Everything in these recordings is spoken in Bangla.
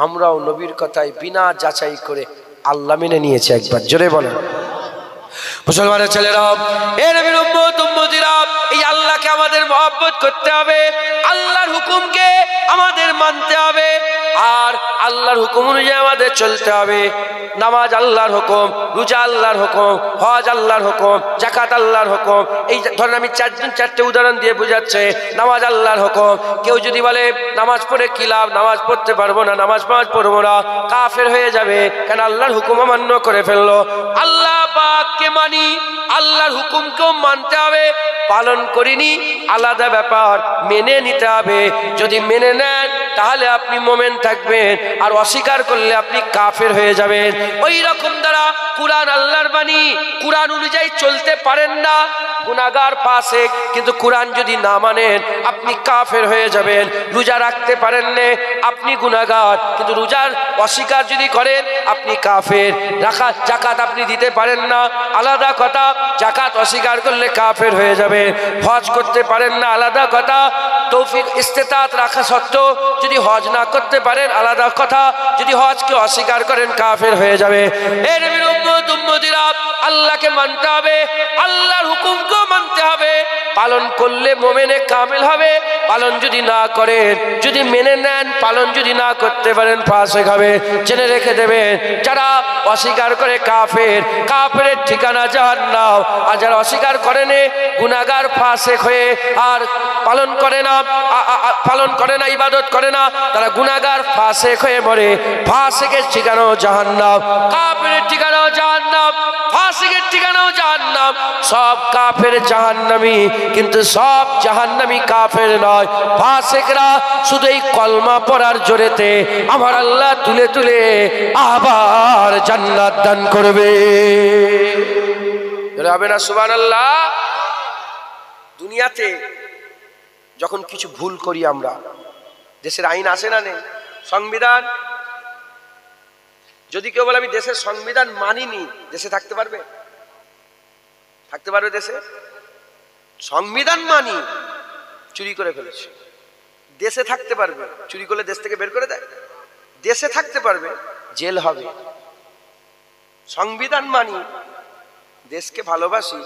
আমরাও নবীর কথায় বিনা যাচাই করে আল্লাহ মেনে নিয়েছি। একবার জোরে বলেন। মুসলমানের ছেলেরা, এ নবীর উম্মত উম্মতিরা, এই আল্লাহকে আমাদের মহব্বত করতে হবে, আল্লাহর হুকুমকে আমাদের মানতে হবে, আর আল্লাহর হুকুম অনুযায়ী আমাদের চলতে হবে। নামাজ আল্লাহর হুকুম, রোজা আল্লাহর হুকুম, হজ আল্লাহর হুকুম, যাকাত আল্লাহর হুকুম। এই ধরেন আমি চারটে উদাহরণ দিয়ে বুঝাচ্ছে। নামাজ আল্লাহর হুকুম। কেউ যদি বলে নামাজ পড়ে কি লাভ, নামাজ পড়তে পারবো না, নামাজ পড়বো না, কাফের হয়ে যাবে, কেন আল্লাহর হুকুম অমান্য করে ফেললো। আল্লাহ পাককে মানি, আল্লাহর হুকুমকেও মানতে হবে, পালন করিনি আলাদা ব্যাপার, মেনে নিতে হবে। যদি মেনে নেন তাহলে আপনি মোমেন থাকবেন, আর অস্বীকার করলে আপনি কাফের হয়ে যাবেন। ওই রকম দ্বারা কুরআন আল্লাহর বাণী, কুরআন অনুযায়ী চলতে পারেন না, গুনাহগার ফাসিক, কিন্তু কুরআন যদি না মানেন আপনি কাফের হয়ে যাবেন। রোজা রাখতে পারেন না, আপনি গুনাহগার, কিন্তু রোজার অস্বীকার যদি করেন আপনি কাফের। যাকাত আপনি দিতে পারেন না, আলাদা কথা, যাকাত অস্বীকার করলে কাফের হয়ে যাবে। হজ করতে পারেন না, আলাদা কথা, তৌফিক ইস্তেতাত রাখা সত্ত্বেও যদি হজ না করতে পারেন আলাদা কথা, যদি হজকে অস্বীকার করেন কাফের হয়ে যাবে। এর নবীর উম্মত উম্মতিরা, আল্লাহকে মানতে হবে, আল্লাহর হুকুমকেও মানতে হবে, পালন করলে মোমেনে কামেল হবে। পালন যদি না করেন, যদি মেনে নেন, পালন যদি না করতে পারেন ফাসিক হবে। জেনে রেখে দেবেন, যারা অস্বীকার করে কাফের, কাফেরের ঠিকানা জাহান্নাম। আর যারা অস্বীকার করে না, গুনাহগার ফাসিক হয়ে আর পালন করে না, ইবাদত করে না, তারা গুনাহগার ফাসিক হয়ে মরে। ফাসিকের ঠিকানাও জাহান্নাম, কাফেরের ঠিকানাও জাহান্নাম, ফাসিকের ঠিকানাও জাহান্নাম। সব কাফের জাহান্নামী, কিন্তু সব জাহান্নামী কাফের নয়। ফাসিকরা শুধু এই কলমা পড়ার জোরেতে আমার আল্লাহ তুলে তুলে আবার জান্নাত দান করবে। হবে না সুবহানাল্লাহ? দুনিয়াতে যখন কিছু ভুল করি আমরা, দেশের আইন আসে না নেই, সংবিধান, যদি কেউ বলে আমি দেশের সংবিধান মানিনি, দেশে থাকতে পারবে? থাকতে পারবে দেশে? সংবিধান মানি, চুরি করে ফেলেছে, দেশে থাকতে পারবে? চুরি করলে দেশ থেকে বের করে দেয়? দেশে থাকতে পারবে, জেল হবে। সংবিধান মানি, দেশকে ভালোবাসি,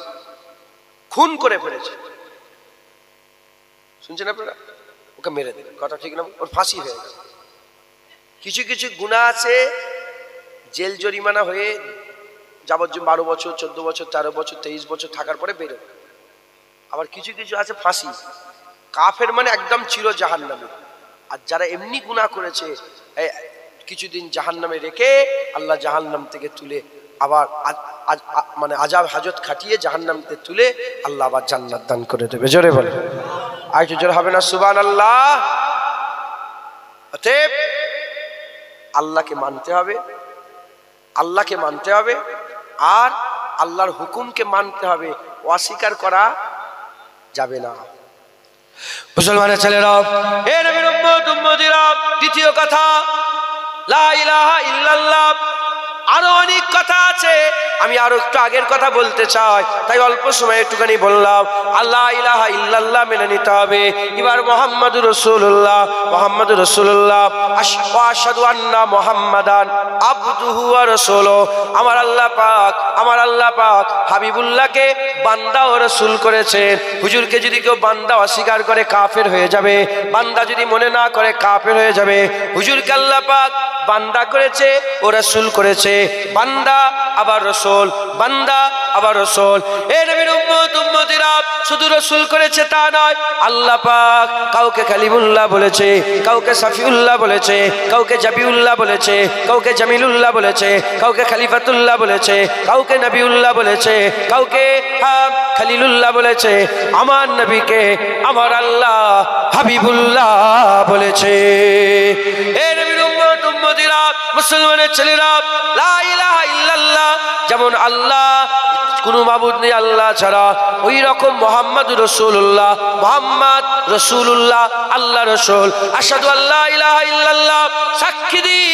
খুন করে ফেলেছে, শুনছেন আপনারা, ওকে মেরে দেবে, কথা ঠিক না? ওর ফাঁসি হয়ে গেছে। কিছু কিছু গুনাহ আছে জেল জরিমানা হয়ে যাবজ্জীবন 12 বছর, 14 বছর, 13 বছর, 23 বছর থাকার পরে বেরো। আবার কিছু কিছু আছে ফাঁসি। কাফের মানে একদম চির জাহান্নামে। আর যারা এমনি গুনাহ করেছে কিছুদিন জাহান্নামে রেখে আল্লাহ জাহান্নাম থেকে তুলে আবার মানে আযাব হাজত খাটিয়ে জাহান্নাম থেকে তুলে আল্লাহ আবার জান্নাত দান করে দেবে। জোরে বলে, আর একটু জোরে হবে না সুবহানাল্লাহ? অতএব আল্লাহকে মানতে হবে, আল্লাহকে মানতে হবে, আর আল্লাহর হুকুমকে মানতে হবে, অস্বীকার করা যাবে না। মুসলমানের ছেলেরা, হে নবীর উম্মত উম্মতিরা, দ্বিতীয় কথা লা ইলাহা ইল্লাল্লাহ। আরো অনেক কথা আছে, আমি আরো একটু আগের কথা বলতে চাই, তাই অল্প সময় একটুখানি বললাম। আল্লাহ ইলাহা ইল্লাল্লাহ মেনে নিতে হবে। এবার মুহাম্মাদুর রাসূলুল্লাহ, মুহাম্মাদুর রাসূলুল্লাহ, আশহাদু আন্না মুহাম্মাদান আবদুহু ওয়া রাসূলুহু। আমার আল্লাহ পাক হাবিবুল্লাহকে বান্দা ও রাসূল করেছেন। হুজুরকে যদি কেউ বান্দা অস্বীকার করে কাফের হয়ে যাবে, বান্দা যদি মনে না করে কাফের হয়ে যাবে। হুজুরকে আল্লাহ পাক বান্দা করেছে ও রাসূল করেছে, বান্দা আবার রাসূল, বান্দা আবার রাসূল। এ নবীর উম্মত উম্মতিরা, শুধু রাসূল করেছে তা নয়, আল্লাহ পাক কাউকে কালিমুল্লাহ বলেছে, কাউকে সাফিউল্লাহ বলেছে, কাউকে জাবিউল্লাহ বলেছে, কাউকে জামিলুল্লাহ বলেছে, কাউকে খলিফাতুল্লাহ বলেছে, কাউকে নবিউল্লাহ বলেছে, কাউকে খলিলুল্লাহ বলেছে। আমার নবীকে আমার আল্লাহ হাবিবুল্লাহ বলেছে। এ নবীর উম্মত উম্মতিরা, মুসলমানের ছেলেরা, লা ইলাহা ইল্লাল্লাহ, যেমন আল্লাহ কোনো মাবুদ নেই আল্লাহ ছাড়া, ওই রকম মুহাম্মাদুর রাসূলুল্লাহ, মুহাম্মদ রাসূলুল্লাহ, আল্লাহ রাসূল। আশহাদু আল্লা ইলাহা ইল্লাল্লাহ, সাক্ষী দিই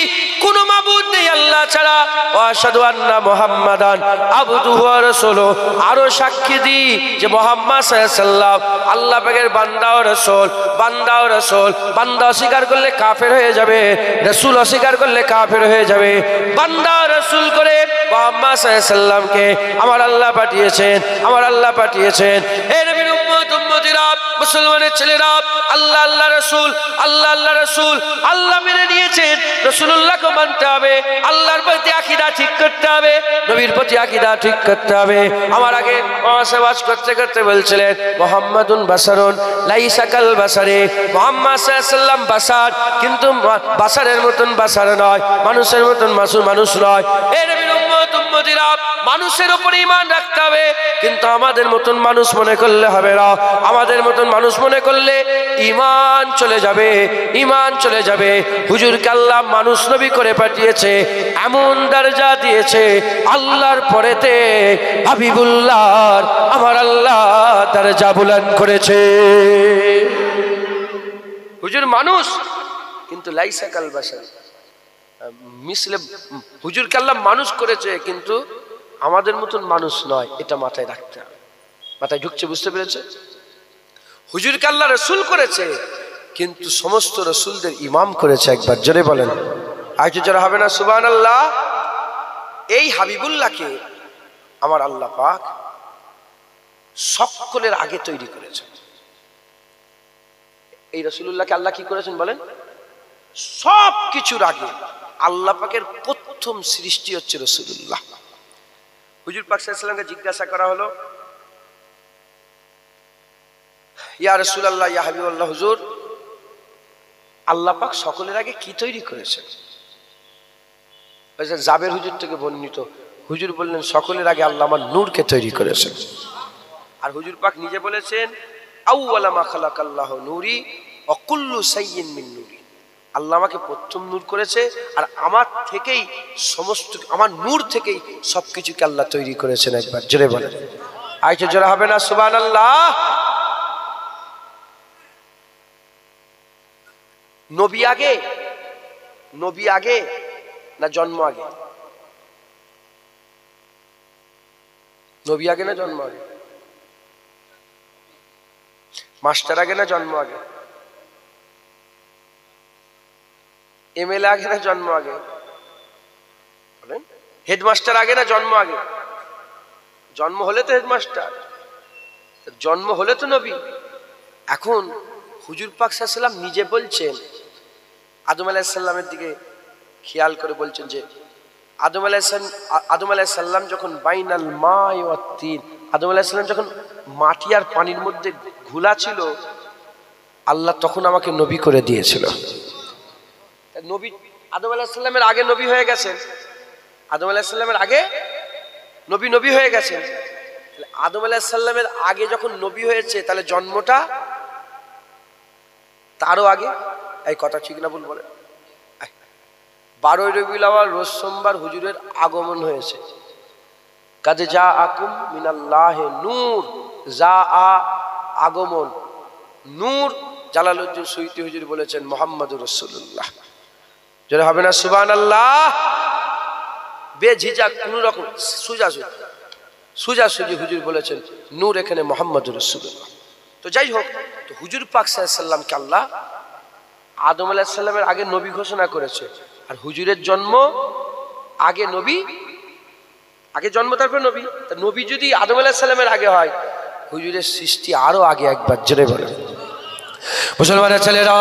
কোনো মাবুদ নেই আল্লাহ ছাড়া ওয়া আশহাদু আন্না মুহাম্মাদান আবদুহু ওয়া রাসূলুহু আরো সাক্ষী দিই যে মুহাম্মদ সাল্লাল্লাহু আলাইহি ওয়াসাল্লাম আল্লাহ পাকের বান্দা ও রাসূল। বান্দা ও রাসূল, বান্দা অস্বীকার করলে কাফের হয়ে যাবে, রাসূল অস্বীকার করলে কাফের হয়ে যাবে। বান্দা ও রাসূল করে মুহাম্মদ সাল্লাল্লাহু আলাইহি ওয়াসাল্লামকে আমার আল্লাহ পাঠিয়েছেন, আমার আল্লাহ পাঠিয়েছেন। হে নবীর উম্মত উম্মতিরা, মুসলমানের ছেলেরা, আল্লাহ আল্লাহ রাসূল, আল্লাহ আল্লাহ রাসূল, আল্লাহ মেনে নিয়েছেন, রাসূলুল্লাহকে মানতে হবে, আল্লাহর প্রতি আকীদা ঠিক করতে হবে, নবীর প্রতি আকীদা ঠিক করতে হবে। আমার আগে ওয়াজ করতে করতে বলছিলেন মুহাম্মাদুন বাশারুন লাইসা কাল বাশারি, মুহাম্মদ সাল্লাল্লাহু আলাইহি ওয়াসাল্লাম বাশার, কিন্তু বাশারের মতন বাশার নয়, মানুষের মতন মানুষ নয়। হে নবীর উম্মত উম্মতিরা, মানুষের উপর ঈমান রাখতে হবে, কিন্তু আমাদের মতন মানুষ মনে করলে হবে না। আমাদের মতন মানুষ মনে করলে ঈমান চলে যাবে, ঈমান চলে যাবে। হুজুরকে আল্লাহ মানুষ নবী করে পাঠিয়েছে, এমন দরজা দিয়েছে, আল্লাহর পরেতে হাবিবুল্লাহর আমার আল্লাহ দরজা বুলন্দ করেছে। হুজুর মানুষ, কিন্তু লাইসা কাল বাশার, মিসলে হুজুরকে আল্লাহ মানুষ করেছে, কিন্তু আমাদের মতন মানুষ নয়। এটা মাথায় রাখতে হবে, মাথায় ঢুকছে, বুঝতে পেরেছে? হুজুরকে আল্লাহ রাসূল করেছে, কিন্তু সমস্ত রাসূলদের ইমাম করেছে। একবার জোরে বলেন, আরেকটু জোরে হবে না সুবহানাল্লাহ? এই হাবিবুল্লাহকে আমার আল্লাহ পাক সকলের আগে তৈরি করেছেন। এই রাসূলুল্লাহকে আল্লাহ কি করেছেন বলেন? সব কিছুর আগে আল্লাহ পাকের প্রথম সৃষ্টি হচ্ছে রাসূলুল্লাহ। হুজুর পাক সাল্লাল্লাহু আলাইহি ওয়াসাল্লামকে জিজ্ঞাসা করা হলো, ইয়া রাসূলুল্লাহ, ইয়া হাবিবাল্লাহ, হুজুর আল্লাহ পাক সকলের আগে কি তৈরি করেছেন? জাবের হুজুর থেকে বর্ণিত, হুজুর বললেন সকলের আগে আল্লাহ আমার নূরকে তৈরি করেছেন। আর হুজুর পাক নিজে বলেছেন, আউওয়ালা মা খালাকাল্লাহু নূরি ওয়া কুল্লু শাইইন মিন নূরি, আল্লাহ আমাকে প্রথম নূর করেছে, আর আমার থেকেই সমস্ত, আমার নূর থেকেই সবকিছুকে আল্লাহ তৈরি করেছেন। একবার জোরে বলেন, আরেকটু জোরে হবে না সুবহানাল্লাহ? নবী আগে, নবী আগে না জন্ম আগে? নবী আগে না জন্ম আগে? মাস্টার আগে না জন্ম আগে? এমএলএ আগে না জন্ম আগে? বলেন, হেডমাস্টার আগে না জন্ম আগে? জন্ম হলে তো হেডমাস্টার, জন্ম হলে তো নবী। এখন হুজুর পাক সাল্লাল্লাহু আলাইহি ওয়াসাল্লাম নিজে বলছেন, আদম আলাইহিস সালামের দিকে খেয়াল করে বলছেন যে আদম আলাইহিস সালাম যখন বাইনাল মাই ওয়া তিন, আদম আলাইহিস সালাম যখন মাটি আর পানির মধ্যে ঘোলা ছিল, আল্লাহ তখন আমাকে নবী করে দিয়েছিল। নবী আদম আলাইহিস সালামের আগে নবী হয়ে গেছেন, আদম আলাইহিস সালামের আগে নবী হয়ে গেছেন। আদম আলাইহিস সালামের আগে যখন নবী হয়েছে, তাহলে জন্মটা তারও আগে। এই কথা ঠিক না ভুল বলেন? 12 রবিউল আউয়াল রোজ সোমবার হুজুরের আগমন হয়েছে। কাদ জাআকুম মিনাল্লাহি নূর, যা আগমন, নূর। জালালউদ্দিন সুয়ুতী হুজুর বলেছেন মুহাম্মাদুর রাসূলুল্লাহ। যারা হবে না সুবহানাল্লাহ? বেঝিঝক কোন রকম সুজাসুজি হুজুর বলেছেন নূর এখানে মুহাম্মাদুর রাসূলুল্লাহ। তো যাই হোক, তো হুজুর পাক সাল্লাল্লাহু আলাইহি ওয়াসাল্লামকে আল্লাহ আদম আলাইহিস সালামের আগে নবী ঘোষণা করেছে, আর হুজুরের জন্ম আগে নবী, আগে জন্ম তারপর নবী। তা নবী যদি আদম আলাইহিস সালামের আগে হয়, হুজুরের সৃষ্টি আরো আগে। একবার জোরে বলেন মুসলমানের ছেলেরা,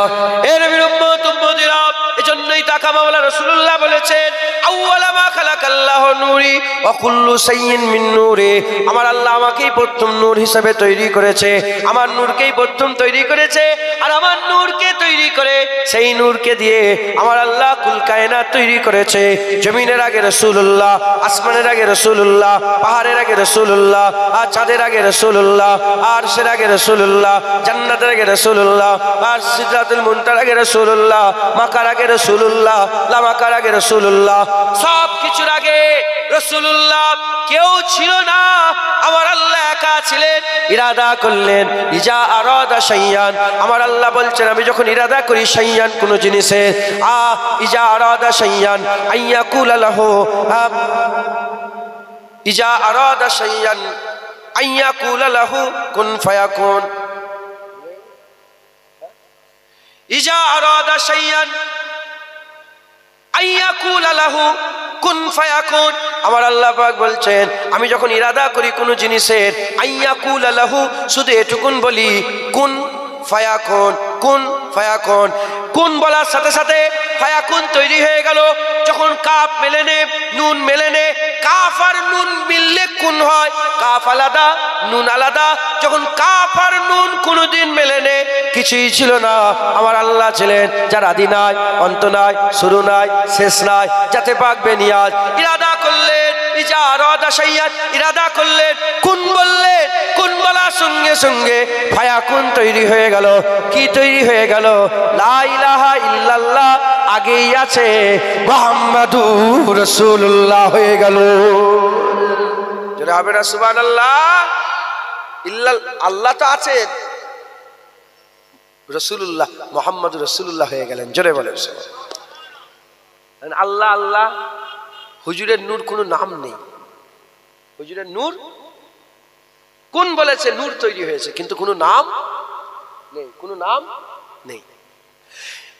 এ নবীর উম্মত উম্মতিরা, এজন্যই তাকা মাওলা রাসূলুল্লাহ বলেছেন, আউওয়ালা মা খালাকাল্লাহু নূরি ওয়া কুল্লু শাইইন মিন নূরি, আমার আল্লাহ আমাকেই প্রথম নূর হিসেবে তৈরি করেছে, আমার নূরকেই প্রথম তৈরি করেছে। আর আমার নূরকে তৈরি করে সেই নূরকে দিয়ে আমার আল্লাহ কুল কায়নাত তৈরি করেছে। জমিনের আগে রাসূলুল্লাহ, আসমানের আগে রাসূলুল্লাহ, পাহাড়ের আগে রাসূলুল্লাহ, আর চাঁদের আগে রাসূলুল্লাহ, আরশের আগে রাসূলুল্লাহ, জান্নাতের আগে রাসূলুল্লাহ, আর সিদরাতুল মুনতাহার আগে রাসূলুল্লাহ, মাকার আগে রাসূলুল্লাহ, রসুল্লাহ, লামাকার আগে রসুল্লাহ, সব কিছুর আগে রসুল্লাহ, কেউ ছিল না, আমার আল্লাহ একা ছিলেন। ইরাদা করলেন, ইজা আরাদা শাইয়ান, আমার আল্লাহ বলছেন আমি যখন ইরাদা করি শাইয়ান কোন জিনিসে, ইজা আরাদা শাইয়ান আইয়াকুল লাহু, ইজা আরাদা শাইয়ান আইয়াকুল লাহু কুন ফায়াকুন, ইজা আরাদা শাইয়ান আইয়াকুল লাহু কুন ফায়াকুন। আমার আল্লাহ পাক বলছেন আমি যখন ইরাদা করি কোন জিনিসের, আইয়াকুল লাহু, শুধু এটুকুন বলি কুন ফায়াকুন, কুন ফায়াকুন। কুন বলার সাথে সাথে ফায়াকুন তৈরি হয়ে গেল। যখন কাফ মেলে নে, নুন মেলে নে, কাফ আর নুন মিললে কুন হয়, কাফ আলাদা নুন আলাদা। যখন কাফ আর নুন কোনদিন মেলে নে, কিছুই ছিল না, আমার আল্লাহ ছিলেন যার আদি নাই, অন্ত নাই, শুরু নাই, শেষ নাই, যাতে পাক বেনিয়াজ। ইরাদা করলেন ইজা আরাদা শাইয়ান, ইরাদা করলেন কুন বললেন, কুন বলার সঙ্গে সঙ্গে ফায়াকুন তৈরি হয়ে গেল। কি তৈরি হয়ে গেল? লা ইলাহা ইল্লাল্লাহ আগেই আছে, মুহাম্মাদুর রাসূলুল্লাহ হয়ে গেল। যারা হবে না সুবহানাল্লাহ, আল্লাহ তো আছেন, রাসূলুল্লাহ মুহাম্মাদুর রাসূলুল্লাহ হয়ে গেলেন। জোরে বলেন আল্লাহ আল্লাহ। হুজুরের নূর কোনো নাম নেই, হুজুরের নূর কোন বলেছে নূর তৈরি হয়েছে, কিন্তু কোনো নাম নেই, কোনো নাম নেই।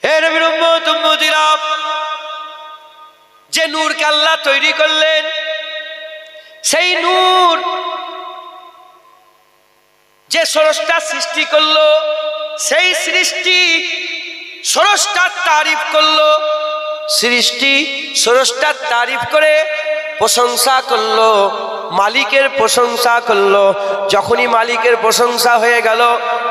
হে নবীর উম্মত উম্মতিরা, যে নূরকে আল্লাহ তৈরি করলেন, সেই নূর যে স্রষ্টা সৃষ্টি করলো, সেই সৃষ্টি স্রষ্টার তারিফ করলো, সৃষ্টি স্রষ্টার তারিফ করে প্রশংসা করলো, মালিকের প্রশংসা করলো। যখনই মালিকের প্রশংসা হয়ে গেল,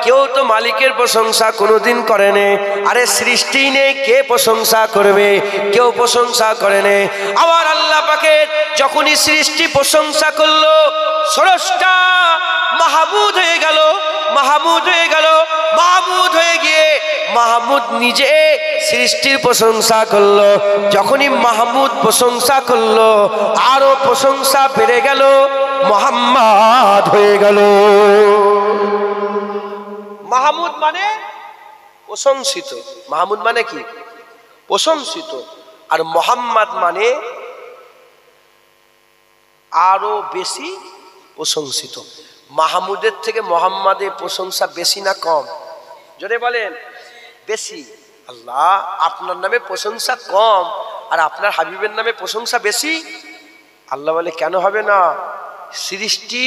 কেউ তো মালিকের প্রশংসা কোনোদিন করেনি। আরে সৃষ্টি নেই, কে প্রশংসা করবে? কেউ প্রশংসা করেনি। আমার আল্লাহ পাকের যখনই সৃষ্টি প্রশংসা করলো, স্রষ্টা মাহমুদ হয়ে গেল, মাহমুদ হয়ে গেল, মাহমুদ হয়ে গিয়ে মাহমুদ নিজে সৃষ্টির প্রশংসা করলো। যখনই মাহমুদ প্রশংসা করলো, আরো প্রশংসা বেড়ে গেল, মুহাম্মদ হয়ে গেল। মাহমুদ মানে প্রশংসিত, মাহমুদ মানে কি? প্রশংসিত। আর মুহাম্মদ মানে আরো বেশি প্রশংসিত। মাহমুদের থেকে মুহাম্মাদের প্রশংসা বেশি না কম? জোরে বলেন। বেশি। আল্লাহ আপনার নামে প্রশংসা কম আর আপনার হাবিবের নামে প্রশংসা বেশি। আল্লাহ বলে কেন হবে না? সৃষ্টি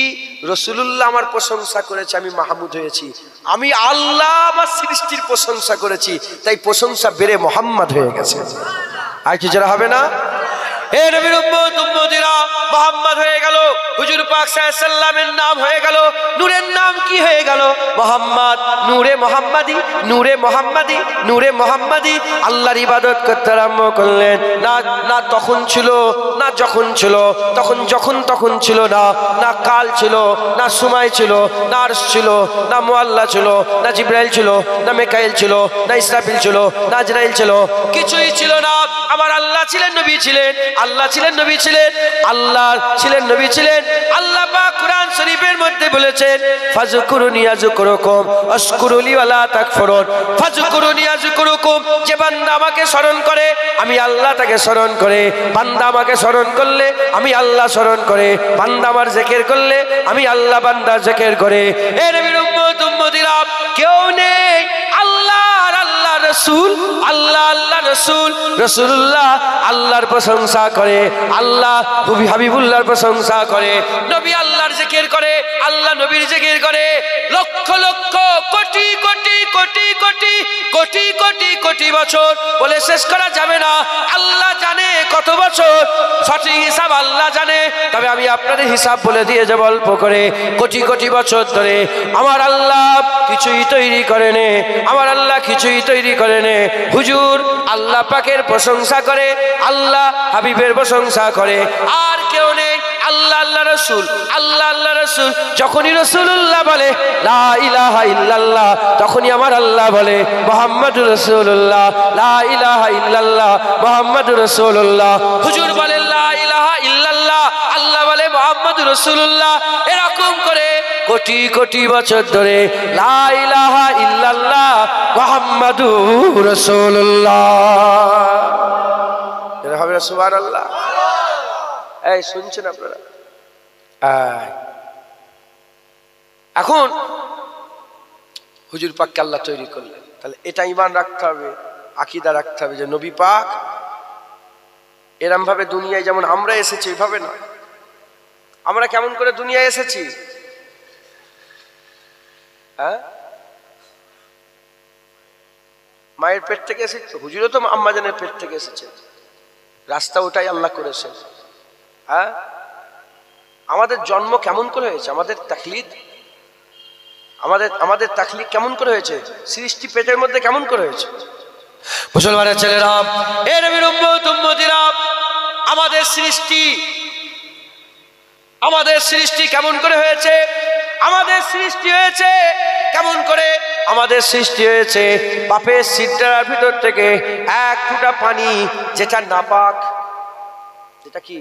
রাসূলুল্লাহ আমার প্রশংসা করেছে, আমি মাহমুদ হয়েছি। আমি আল্লাহ আমার সৃষ্টির প্রশংসা করেছি, তাই প্রশংসা বেড়ে মুহাম্মদ হয়ে গেছে। আর কি যারা হবে না? হে নবীর উম্মত উম্মতিরা, মুহাম্মদ হয়ে গেল, হুজুর পাক সাল্লাল্লাহু আলাইহি সাল্লামের নাম হয়ে গেল, নূরের নাম কি হয়ে গেল? মুহাম্মদ। নূরে মুহাম্মাদি, নূরে মুহাম্মাদি, নূরে মুহাম্মাদি। আল্লাহর ইবাদত করতে আরম্ভ করলেন। না না তখন ছিল, না যখন ছিল, তখন যখন তখন ছিল না, না কাল ছিল, না সময় ছিল, না আরশ ছিল, না মুআল্লা ছিল, না জিবরাইল ছিল, না মিকাইল ছিল, না ইসরাফিল ছিল, না আজরাইল ছিল, কিছুই ছিল না। আমার আল্লাহ ছিলেন, নবী ছিলেন, আল্লাহ ছিলেন, নবী ছিলেন, আল্লাহ ছিলেন, নবী ছিলেন। আল্লাহ পাক কুরআন শরীফের মধ্যে বলেছেন ফাযকুরুনি আযকুরুকুম আশকুরুলি ওয়ালা তাকফুরুন। ফাযকুরুনি আযকুরুকুম, যে বান্দা আমাকে স্মরণ করে আমি আল্লাহ তাকে স্মরণ করে, বান্দা আমাকে স্মরণ করলে আমি আল্লাহ স্মরণ করে, বান্দা আমার জিকির করলে আমি আল্লাহ বান্দার জিকির করে। এ নবীর উম্মত উম্মতিরা, কেউ নেই আল্লাহ আর আল্লাহ রাসূল, আল্লাহ আল্লাহ রাসূল, রাসূলুল্লাহ আল্লাহর প্রশংসা করে, আল্লাহ হাবিবুল্লাহর প্রশংসা করে, নবী আল্লাহর জিকির করে, আল্লাহ নবীর জিকির করে। লক্ষ লক্ষ কোটি কোটি কোটি কোটি কোটি কোটি কোটি বছর বলে শেষ করা যাবে না। আল্লাহ জানে কত বছর, সঠিক হিসাব আল্লাহ জানে। তবে আমি আপনাদের হিসাব বলে দিয়ে যাব অল্প করে। কোটি কোটি বছর ধরে আমার আল্লাহ কিছুই তৈরি করেনি, আমার আল্লাহ কিছুই তৈরি করেনি। হুজুর আল্লাহ পাকের প্রশংসা করে, আল্লাহ হাবিবের প্রশংসা করে, আর কেউ নেই আল্লাহ আল্লাহ রসুল, আল্লাহ আল্লাহ রসুল। যখনই রসুল্লাহ বলে লা ইলাহা ইল্লাল্লাহ, তখনই আমার আল্লাহ বলে মুহাম্মাদুর রাসূলুল্লাহ, লা ইলাহা ইল্লাল্লাহ মুহাম্মাদুর রাসূলুল্লাহ। হুজুর বলে লা ইলাহা ইল্লাল্লাহ, আল্লাহ বলে মুহাম্মাদুর রাসূলুল্লাহ। এরকম করে কোটি কোটি বছর ধরে লা ইলাহা ইল্লাল্লাহ মুহাম্মাদুর রাসূলুল্লাহ। এরা হবে সুবহানাল্লাহ। এই শুনছেন আপনারা? এখন হুজুর পাককে আল্লাহ তৈরি করলেন, তাহলে এটা ঈমান রাখতে হবে, আকীদা রাখতে হবে যে নবী পাক এরম ভাবে দুনিয়ায় যেমন আমরা এসেছি এইভাবে নয়। আমরা কেমন করে দুনিয়ায় এসেছি? মায়ের পেট থেকে এসেছি। হুজুরও তো আম্মাজানের পেট থেকে এসেছে, রাস্তা ওটাই আল্লাহ করেছে। আমাদের জন্ম কেমন করে হয়েছে? আমাদের তাকলিদ, আমাদের তাকলিদ কেমন করে হয়েছে? সৃষ্টি পেটের মধ্যে কেমন করে হয়েছে? মুসলমানের ছেলেরা, এ নবীর উম্মত উম্মতিরা, আমাদের সৃষ্টি কেমন করে হয়েছে? আমাদের সৃষ্টি হয়েছে কেমন করে? আমাদের সৃষ্টি হয়েছে বাপের সিদ্ধার ভিতর থেকে এক ফোঁটা পানি, যেটা নাপাক, যেটা কি,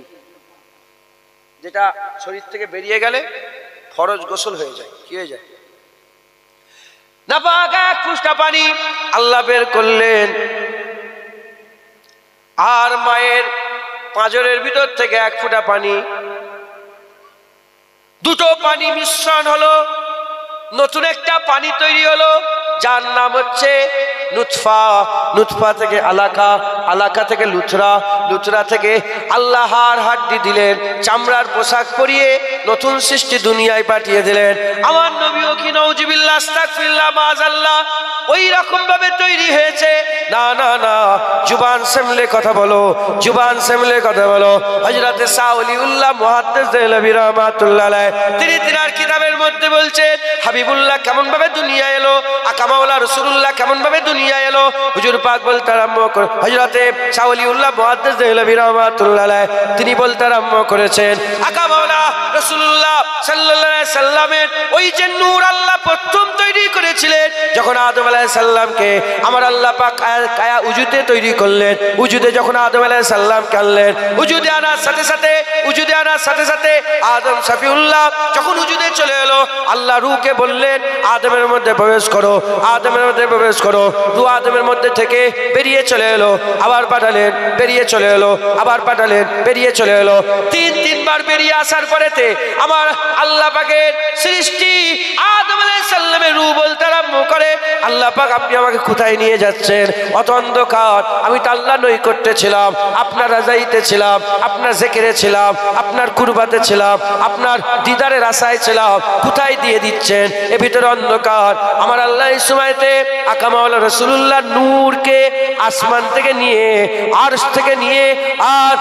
যেটা শরীর থেকে বেরিয়ে গেলে ফরজ গোসল হয়ে যায়, কি হয়ে যায়? নাপাক এক ফোঁটা পানি আল্লাহ বের করলেন। আর মায়ের পাঁজরের ভিতর থেকে এক ফোঁটা পানি, দুটো পানি মিশ্রণ হলো, নতুন একটা পানি তৈরি হলো, যার নাম হচ্ছে নুতফা। নুতফা থেকে আলাকা, আলাকা থেকে লুথরা, লুথরা থেকে আল্লাহ হাড় হাড্ডি দিলেন, চামড়ার পোশাক পরিয়ে নতুন সৃষ্টি দুনিয়ায় পাঠিয়ে দিলেন। আমার নবীও কি নাউজুবিল্লাহ আস্তাগফিরুল্লাহ মাআযাল্লাহ ওই রকম ভাবে তৈরি হয়েছে? না না না, জুবান সামলে কথা বলো, জুবান সামলে কথা বলো। হযরতে শাহ ওলিউল্লাহ মুহাদ্দিস দেহলভী রাহমাতুল্লাহ আলাইহি তিনি তিনার কিতাবের মধ্যে বলছেন হাবিবুল্লাহ কেমন ভাবে দুনিয়া এলো, আকা মাওলা রাসূলুল্লাহ কেমন ভাবে দুনিয়া এলো। হুজুর পাক বলতে আরম্ভ করে, হযরতে শাহ ওলিউল্লাহ মুহাদ্দিস দেহলভী রাহমাতুল্লাহ আলাইহি তিনি বলতে আরম্ভ করেছেন আকা মাওলা রাসূলুল্লাহ সাল্লাল্লাহু আলাইহি সাল্লামের ওই যে নূর আল্লাহ প্রথম তৈরি করেছিলেন যখন আদম আলাইহিস সালামকে আমার আল্লাহ পাক কায়া উজুদে তৈরি করলেন। উজুদে যখন আদম আলাইহিস সালামকে আনলেন, উজুদে আনার সাথে সাথে আদম শফিউল্লাহ যখন উজুদে চলে এলো, আল্লাহ রূহকে বললেন আদমের মধ্যে প্রবেশ করো, আদমের মধ্যে প্রবেশ করো। রূহ আদমের মধ্যে থেকে বেরিয়ে চলে এলো, আবার পাঠালেন, বেরিয়ে চলে এলো, আবার পাঠালেন, বেরিয়ে চলে এলো। তিনবার বেরিয়ে আসার পরেতে আমার আল্লাহ পাকের সৃষ্টি আদম আলাইহিস সালামের রূহ বলতে আরম্ভ করে আল্লাহ পাক আপনি আমাকে কোথায় নিয়ে যাচ্ছেন? অত অন্ধকার, আমি তো আল্লাহ নৈকট্যে ছিলাম, আপনার রাজাইতে ছিলাম, আপনার জিকিরে ছিলাম, আপনার কুরবাতে ছিলাম, আপনার দিদারের আশায় ছিলাম, কোথায় দিয়ে দিচ্ছেন? এ ভিতরে অন্ধকার। আমার আল্লাহ এই সময়তে আকা মাওলা রাসূলুল্লাহ নূরকে আসমান থেকে নিয়ে, আরশ থেকে নিয়ে, আর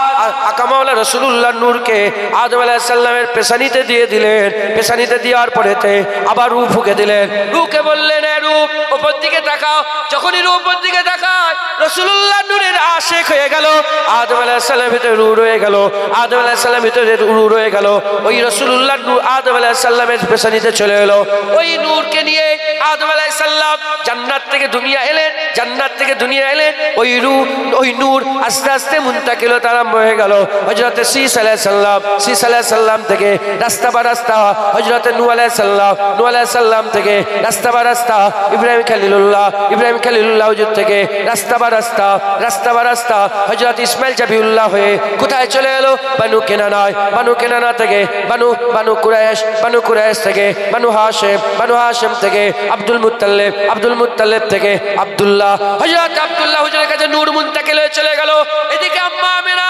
আকা মাওলা রাসূলুল্লাহ নূরকে আদম আলাইহিস সালামের পেশানিতে দিয়ে দিলেন। পেশানিতে দেওয়ার পরেতে আবার রূহ ফুঁকে দিলেন। রূহকে বললেন এ রূহ উপর দিকে তাকাও। যখনই রূহ উপর দিকে তাকায় রাসূলুল্লাহ নূরের আশিক হয়ে গেল। আদম আলাইহিস সালামের ভিতরে রূহ রয়ে গেল, আদম আলাইহিস সালামের ভিতরে রূহ রয়ে গেল। ওই রাসূলুল্লাহ নূর আদম আলাইহিস সালামের পেশানিতে চলে এলো। ওই নূরকে নিয়ে আদম আলাইহিস সালাম জান্নাত থেকে দুনিয়া এলেন, জান্নাত থেকে দুনিয়া এলেন। ওই রূহ, ওই নূর আস্তে আস্তে মুনতাকিল আরম্ভ হয়ে গেল হযরতে শীস আলাইহিস সালাম, শীস আলাইহিস সালাম থেকে রাস্তা বা রাস্তা হযরতে নূহ আলাইহিস সালাম, নূহ আলাইহিস সালাম থেকে রাস্তা বা রাস্তা ইব্রাহিম খলিলুল্লাহ, ইব্রাহিম খলিলুল্লাহ হুজুর থেকে রাস্তা বা রাস্তা, রাস্তা বা রাস্তা হযরত ইসমাইল জাবিউল্লাহ হয়ে কোথায় চলে এলো? বানু কেনানায়, বানু কেনানা থেকে বানু কুরাইশ, বানু কুরাইশ থেকে বানু হাশিম, বানু হাশিম থেকে আব্দুল মুত্তালিব, আব্দুল মুত্তালিব থেকে আব্দুল্লাহ, হযরত আব্দুল্লাহ হুজুরের কাছে নূর মুনতাকিল হয়ে চলে গেল। এদিকে আম্মা আমিনা,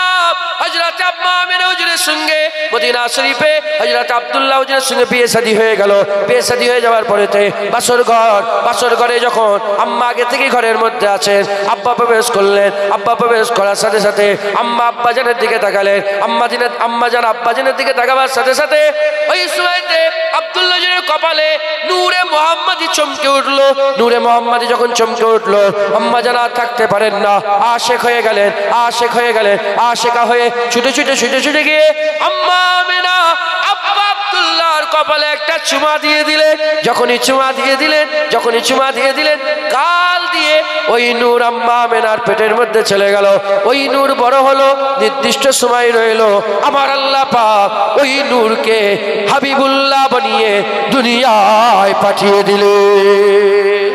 হযরত আম্মা আমিনা হুজুরের সঙ্গে মদিনা শরীফে হযরত আব্দুল্লাহ হুজুরের সঙ্গে বিয়ে শাদী হয়ে গেল। বিয়ে শাদী হয়ে যাওয়ার পরেতে বাসর ঘরে যখন আম্মা আগে থেকে ঘরের মধ্যে আছেন, আব্বা প্রবেশ করলেন। আব্বা প্রবেশ করার সাথে সাথে আম্মা আব্বাজানের দিকে তাকালেন। আম্মাজান আব্বাজানের দিকে তাকাবার সাথে সাথে ওই সময়তে আব্দুল্লাহ হুজুরের কপালে নূরে মুহাম্মাদি চমকে উঠলো। নূরে মুহাম্মাদি যখন চমকে উঠলো, আম্মাজান আর থাকতে পারেন না, আশিক হয়ে গেলেন, আশিক হয়ে গেলেন। আশিকা হয়ে ছুটে ছুটে গিয়ে আম্মা আমেনা আব্বা আব্দুল্লাহর কপালে একটা চুমা দিয়ে দিলেন। যখনই চুমা দিয়ে দিলেন গাল দিয়ে ওই নূর আম্মা আমেনার পেটের মধ্যে চলে গেল। ওই নূর বড় হলো, নির্দিষ্ট সময় রইল, আমার আল্লাহ পাক ওই নূরকে হাবিবুল্লাহ বানিয়ে দুনিয়ায় পাঠিয়ে দিলেন।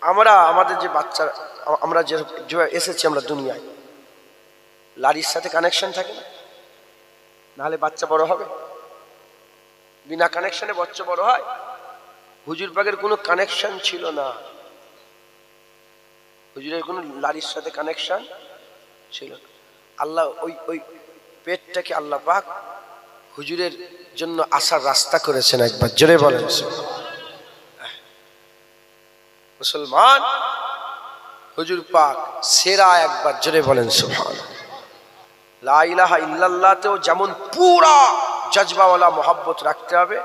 আমরা আমাদের যে বাচ্চা, আমরা যে এসেছি আমরা দুনিয়ায়, লারির সাথে কানেকশন থাকে না, নাহলে বাচ্চা বড় হবে? বিনা কানেকশনে বাচ্চা বড় হয়? হুজুর পাকের কোনো কানেকশন ছিল না, হুজুরের কোনো লারির সাথে কানেকশন ছিল না। আল্লাহ ওই পেটটাকে আল্লাহ পাক হুজুরের জন্য আসার রাস্তা করেছেন। একবার জোরে বলেন মুসলমান, হুজুর পাক সেরা, একবার জোরে বলেন সুবহানাল্লাহ। লা ইলাহা ইল্লাল্লাহতেও যেমন পুরা জজবাওয়ালা মোহাব্বত রাখতে হবে,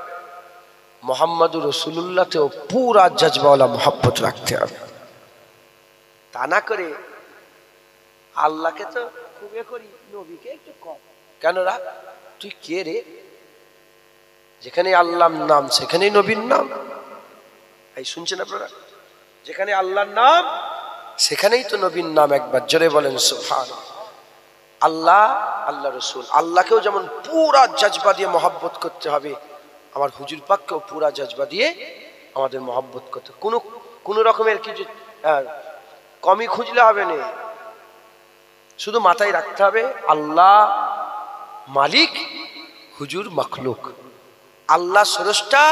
মুহাম্মাদুর রাসূলুল্লাহতেও পুরা জজবাওয়ালা মোহাব্বত রাখতে হবে। তা না করে আল্লাহকে তো খুবই করি, নবীকে একটু কম। কেন রা তুই কে রে? যেখানে আল্লাহর নাম সেখানেই নবীর নাম। এই শুনছেন আপনারা? যেখানে আল্লাহর নাম সেখানেই তো নবীর নাম। একবার জোরে বলেন সুবহানাল্লাহ। আল্লাহ, আল্লাহ রসুল, আল্লাহকেও যেমন পুরা জজবা দিয়ে মহব্বত করতে হবে, আমার হুজুর পাককেও পুরা জজবা দিয়ে আমাদের মহব্বত করতে। কোনো রকমের কিছু কমই খুঁজলে হবে না, শুধু মাথায় রাখতে হবে আল্লাহ মালিক, হুজুর মখলুক। আল্লাহ স্রষ্টা,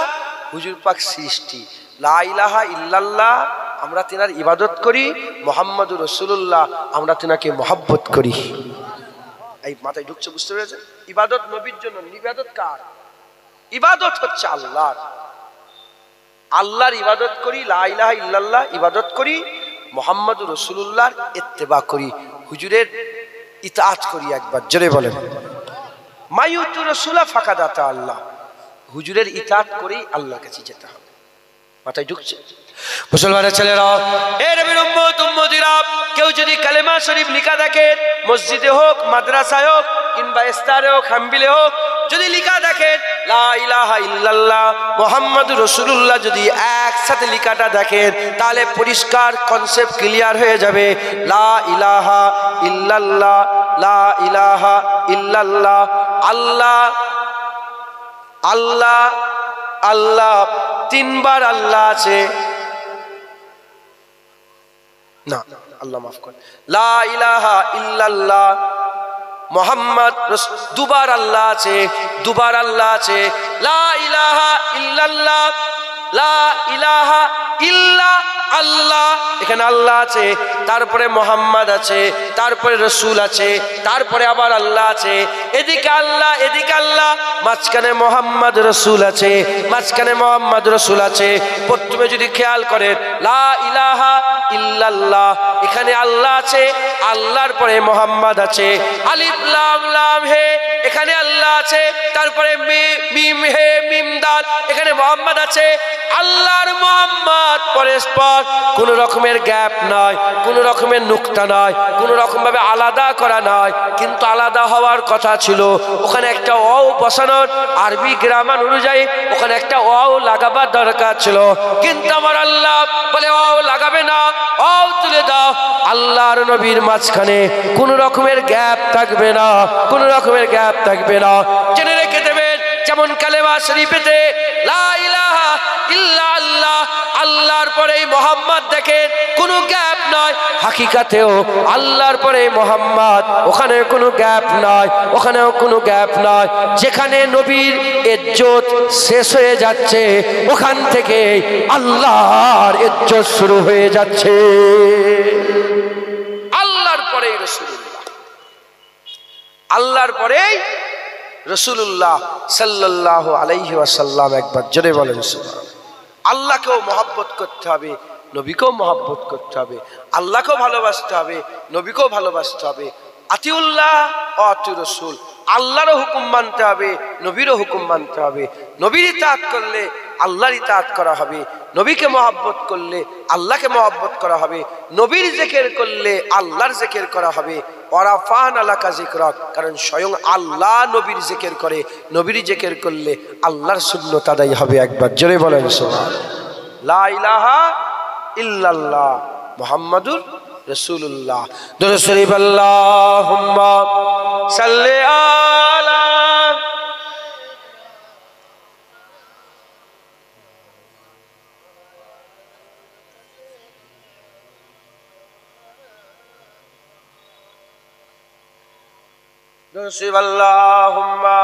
হুজুর পাক সৃষ্টি। লা ইলাহা ইল্লাল্লাহ আমরা তেনার ইবাদত করি, মুহাম্মাদুর রাসূলুল্লাহ আমরা তেনাকে মহব্বত করি। এই মাথায় ঢুকছে, বুঝতে পেরেছেন? ইবাদত নবীর জন্য, ইবাদত কার? ইবাদত হচ্ছে আল্লাহর। আল্লাহর ইবাদত করি, লা ইলাহা ইল্লাল্লাহ ইবাদত করি, মুহাম্মাদুর রাসূলুল্লাহর ইত্তেবা করি, হুজুরের ইতাআত করি। একবার জোরে বলেন মাইউতু রাসূলা ফাকাদ আতা আল্লাহ। হুজুরের ইতাআত করেই আল্লাহর কাছে যেতে হবে। মাথায় ঢুকছে? মুসলমানের ছেলেরা, এ নবীর উম্মত উম্মতিরা, কেউ যদি কালেমা শরীফ লিখা থাকে, মসজিদে হোক, মাদ্রাসায় হোক, কিংবা ইস্তারে হোক, হাম্বিলে হোক, যদি লিখা দেখেন লা ইলাহা ইল্লাল্লাহ মুহাম্মাদুর রাসূলুল্লাহ, যদি একসাথে লিখাটা দেখেন তাহলে পরিষ্কার কনসেপ্ট ক্লিয়ার হয়ে যাবে। লা ইলাহা ইল্লাল্লাহ, লা ইলাহা ইল্লাল্লাহ, আল্লাহ আল্লাহ আল্লাহ, তিনবার আল্লাহ আছে না, আল্লাহ মাফ করেন। লা ইলাহা ইল্লাল্লাহ মুহাম্মদ দুবার আল্লাহ আছে, দুবার আল্লাহ আছে। লা ইলাহা ইল্লাল্লাহ, লা ইলাহা ইল্লা আল্লাহ, এখানে আল্লাহ আছে, তারপরে মুহাম্মদ আছে, তারপরে রাসূল আছে, তারপরে আবার আল্লাহ আছে। এদিকে আল্লাহ, এদিকে আল্লাহ, মাঝখানে মুহাম্মদ রাসূল আছে, মাঝখানে মুহাম্মদ রাসূল আছে। প্রথমে যদি খেয়াল করেন লা ইলাহা ইল্লাল্লাহ, এখানে আল্লাহ আছে, আল্লাহর পরে মুহাম্মদ আছে। আলিফ লাম লাম হে, এখানে আল্লাহ আছে, তারপরে মিম হে মিম দাল, এখানে মুহাম্মদ আছে। আল্লাহর মুহাম্মদ পরস্পর কোন রকমের গ্যাপ নাই, কোন রকমের নুকতা নাই, কোন রকম ভাবে আলাদা করা নাই, কিন্তু আলাদা হওয়ার কথা ছিল। ওখানে একটা ওয়াও বসানোর আরবি গ্রামার অনুযায়ী ওখানে একটা ওয়াও লাগাবার দরকার ছিল, কিন্তু আমার আল্লাহ বলে ওয়াও লাগাবে না, ওয়াও তুলে দাও। আল্লাহর নবীর মাঝখানে কোন রকমের গ্যাপ থাকবে না, কোন রকমের গ্যাপ থাকবে না। জেনে রেখে দেবেন, যেমন কালেমা শরীফেতে লা ইলাহা ইল্লা আল্লাহ, আল্লাহর পরে মুহাম্মদ দেখেন কোনো গ্যাপ নাই, হাকিকাতেও আল্লাহর পরে মুহাম্মদ, ওখানে কোনো গ্যাপ নাই, ওখানেও কোনো গ্যাপ নাই। যেখানে নবীর ইজ্জত শেষ হয়ে যাচ্ছে ওখান থেকে আল্লাহর ইজ্জত শুরু হয়ে যাচ্ছে। আল্লাহর পরে রাসূলুল্লাহ, আল্লাহর পরে রাসূলুল্লাহ সাল্লাল্লাহু আলাইহি ওয়াসাল্লাম। একবার জোরে বলেন সুবহানাল্লাহ। আল্লাহকেও মহব্বত করতে হবে, নবীকেও মহব্বত করতে হবে, আল্লাহকেও ভালোবাসতে হবে, নবীকেও ভালোবাসতে হবে। আতিউল্লাহ ও আতিউর রাসূল, আল্লাহরও হুকুম মানতে হবে, নবীরও হুকুম মানতে হবে। নবীর ইতাআত করলে আল্লাহর ইতাআত করা হবে, নবীকে মহব্বত করলে আল্লাহকে মহব্বত করা হবে, নবীর জিকির করলে আল্লাহর জিকির করা হবে। ওয়ারাফা'না লাকা যিকরাক, কারণ স্বয়ং আল্লাহ নবীর জিকির করে, নবীর জিকির করলে আল্লাহর সুন্নাত আদায় হবে। একবার জোরে বলেন সুবহানাল্লাহ। লা ইলাহা ইল্লাল্লাহ মুহাম্মাদুর রাসূলুল্লাহ। দুরূদ শরীফ আল্লাহুম্মা সাল্লি আলা দুরূদ শরীফ আল্লাহুম্মা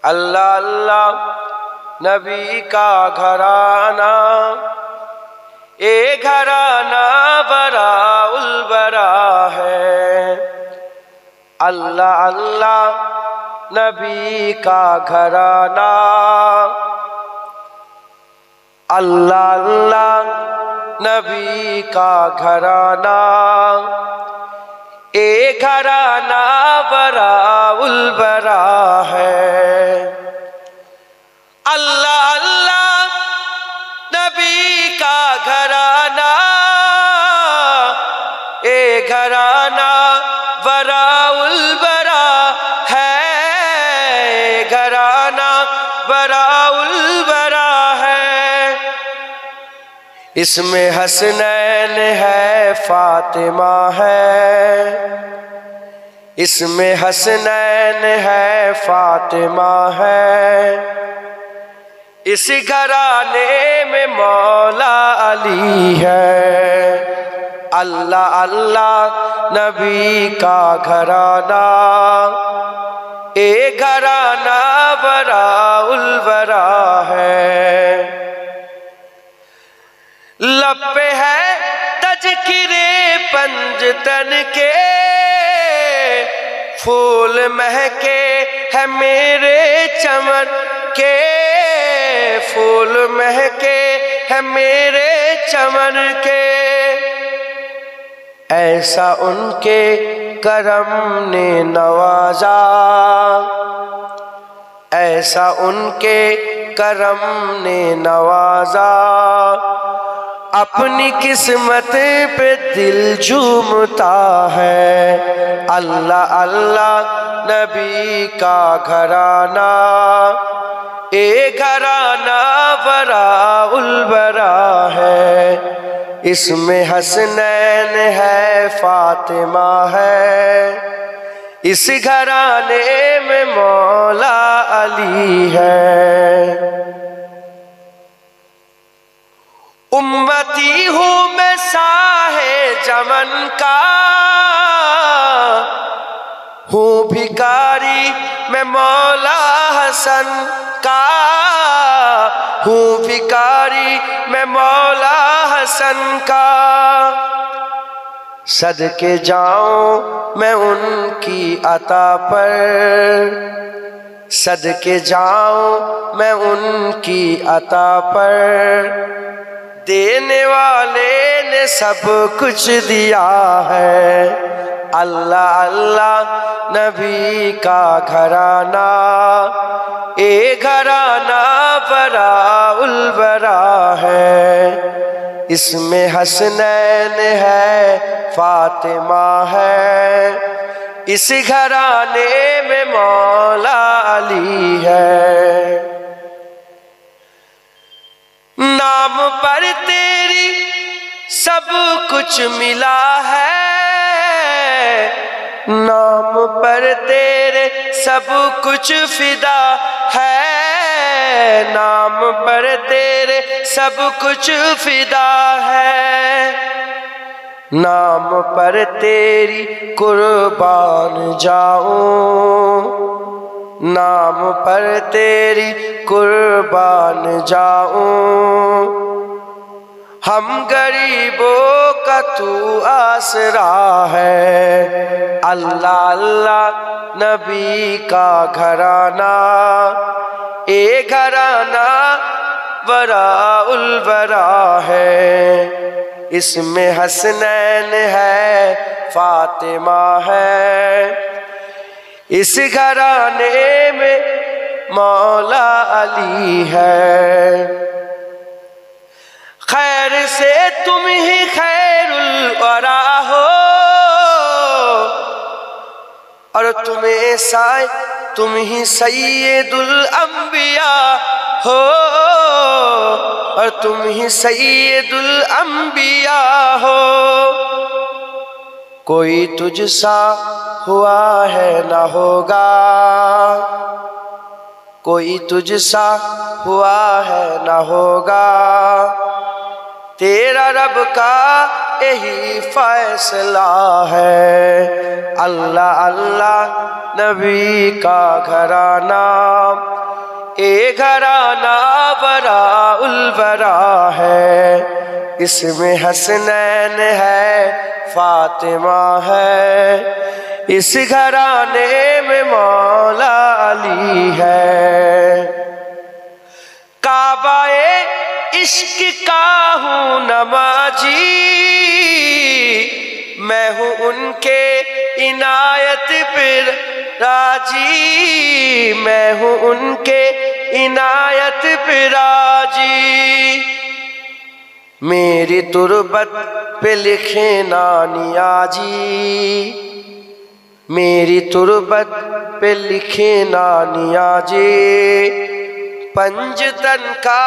अल्लाह अल्लाह नबी का घराना, ए घराना बरा उल बरा है। अल्लाह अल्लाह नबी का घराना, अल्लाह अल्लाह नबी का घराना, ए घराना बरा उल बरा है। अल्लाह अल्लाह नबी का घराना, ए घराना बरा उल बरा है, घराना बरा उल बरा है। इसमें हसनैन है, फातिमा है, इसमें हसनैन है, फातिमा है। इस घराने में मौला अली है। अल्लाह अल्लाह नबी का घराना, ए घराना बरा उल बरा है। लब पे है तज़किरे पंजतन के, फूल महके है मेरे चमन के, फूल महके है मेरे चमन के। ऐसा उनके करम ने नवाजा, ऐसा उनके करम ने नवाजा। अपनी किस्मत पे दिल झूमता है। अल्लाह अल्लाह नबी का घराना, ए घराना बरा उल बरा है। इसमें हसनैन है, फातिमा है, इस घराने में मौला अली है। उम्मती हूँ मैं साहे जमन का, हूँ भिखारी मैं मौला हसन का, हूँ भिखारी मैं मौला हसन का। सदके जाऊं मैं उनकी अता पर, सदके जाऊं मैं उनकी अता पर। देने वाले ने सब कुछ दिया है। अल्लाह अल्लाह नबी का घराना, ए घराना बरा उल बरा है। इसमें हसनैन है, फातिमा है, इस घराने में मौला अली है। नाम पर तेरी सब कुछ मिला है, नाम पर तेरे सब कुछ फिदा है, नाम पर तेरे सब कुछ फिदा है। नाम पर तेरी कुर्बान जाऊं, नाम पर तेरी कुर्बान जाऊं। हम गरीबों का तू आसरा है। अल्लाह अल्लाह नबी का घराना, ये घराना बराउल बरा है। इसमें हसनैन है, फातिमा है। इस घराने में मौला अली है। खैर से तुम ही खैरुल वरा हो, और तुम्हें साय तुम ही सैयदुल अंबिया हो, और तुम ही सैयदुल अंबिया हो। कोई तुझसा हुआ है ना होगा, कोई तुझसा हुआ है ना होगा। तेरा रब का यही फैसला है। अल्लाह अल्लाह नबी का घराना, ये घराना बराउल बरा है। इसमें हसनैन है, फातिमा है। इस घराने में मौला अली है। काबाए इश्क का हूँ नमाजी, मैं हूँ उनके इनायत पर राजी, मैं हूँ उनके इनायत पर राजी। मेरी तुरबत पे लिखे ना नियाजी, मेरी तुरबत पे लिखे ना नियाजी। पंजतन का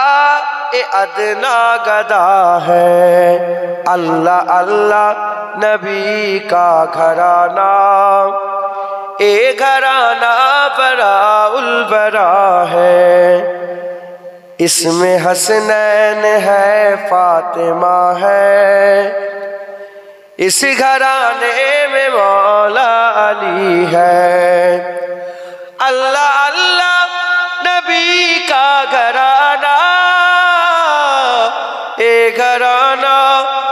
ए अदना गदा है। अल्लाह अल्लाह नबी का घराना, ए घराना बराउल बरा है। इसमें हसनैन है, फातिमा है। इस घराने में मौला अली है। अल्लाह अल्लाह नबी का घराना, ये घराना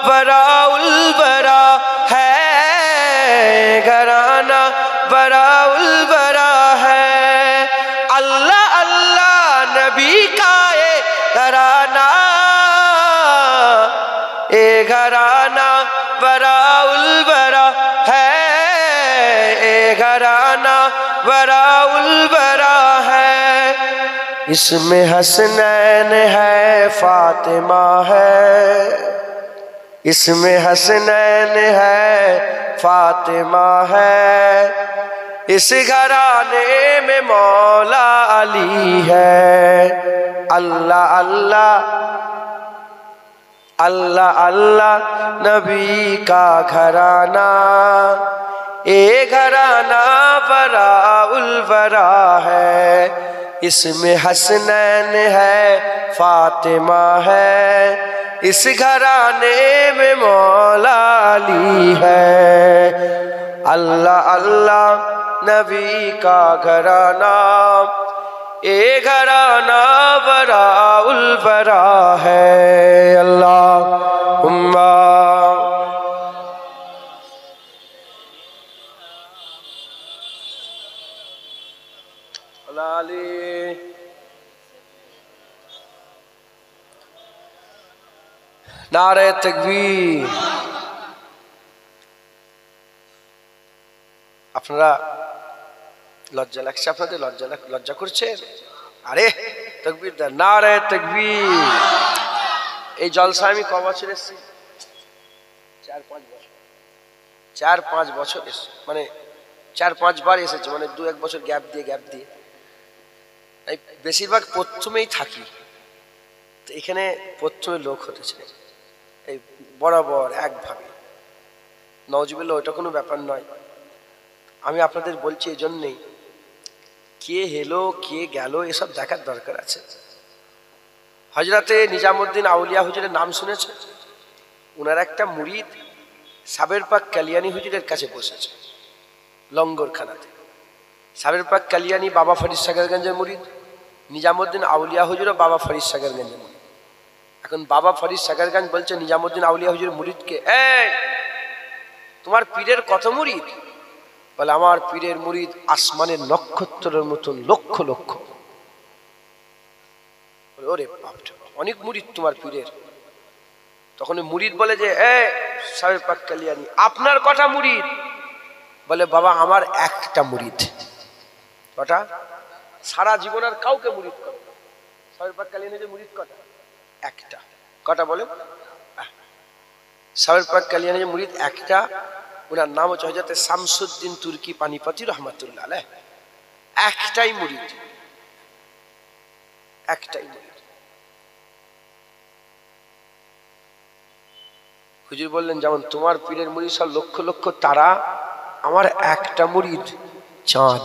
बराउल बरा है। घराना बराउल बरा है। अल्लाह अल्लाह नबी का ये घराना, ये घराना बराउल बरा है। ये घराना बराउल बरा है। इसमें हसनैन है, फातिमा है। इसमें हसनैन है, फातिमा है। इस घराने में मौला अली है। अल्लाह अल्लाह अल्लाह अल्लाह नबी का घराना, ये घराना बराउल बरा है। इसमें हसनैन है, फातिमा है। इस घराने में मौला अली है। अल्लाह अल्लाह नबी का घराना, ये घराना बराउल बरा है। अल्लाहुम्मा अली। नारे तकबीर। আপনারা লজ্জা লাগছে? আপনাদের লজ্জা করছে? আরে তাকবীর দেন, নারে তাকবীর। এই জলসা আমি ক বছর এসেছি? 4-5 বছর। 4-5 বছর এসেছি, মানে 4-5 বার এসেছি, মানে 2-1 বছর গ্যাপ দিয়ে। এই বেশিরভাগ প্রথমেই থাকি, তো এখানে প্রথমে লোক হতেছে এই বরাবর একভাবে। নওজুবিল্লাহ, ওইটা কোনো ব্যাপার নয়। আমি আপনাদের বলছি এই জন্যেই, কে এলো কে গেল এসব দেখার দরকার আছে। হযরতে নিজামুদ্দিন আউলিয়া হুজুরের নাম শুনেছে? ওনার একটা মুরিদ সাবের পাক কালিয়ানি হুজুরের কাছে বসেছে লঙ্গরখানাতে। সাবের পাক কালিয়ানি বাবা ফরিদ সাগরগঞ্জের মুরিদ, নিজামুদ্দিন আউলিয়া হুজুরও বাবা ফরিদ সাগরগঞ্জের মুরিদ। এখন বাবা ফরিদ সাগরগঞ্জ বলছে নিজামুদ্দিন আউলিয়া হুজুরের মুরিদকে, এই তোমার পীরের কত মুরিদ? বলে আমার পীরের মুরিদ আসমানের নক্ষত্রের মতন লক্ষ লক্ষ। ওরে বাপরে, অনেক মুরিদ তোমার পীরের। তখন মুরিদ বলে যে সাহেব পাক কালিয়ানি আপনার কটা মুরিদ? বলে বাবা আমার একটা মুরিদ। কটা? সারা জীবন আর কাউকে মুরিদ করে। সাহেব পাক কালিয়ানি যে মুরিদ কটা? একটা। কটা বলে? সাহেব পাক কালিয়ানি যে মুরিদ একটা, ওনার নাম হচ্ছে হযরত শামসুদ্দিন তুর্কি পানিপতি রহমাতুল্লাহ আলাইহ। একটাই মুরিদ, একটাই মুরিদ। হুজুর বললেন যেমন তোমার পীরের মুরিদ সব লক্ষ লক্ষ তারা, আমার একটা মুরিদ চাঁদ।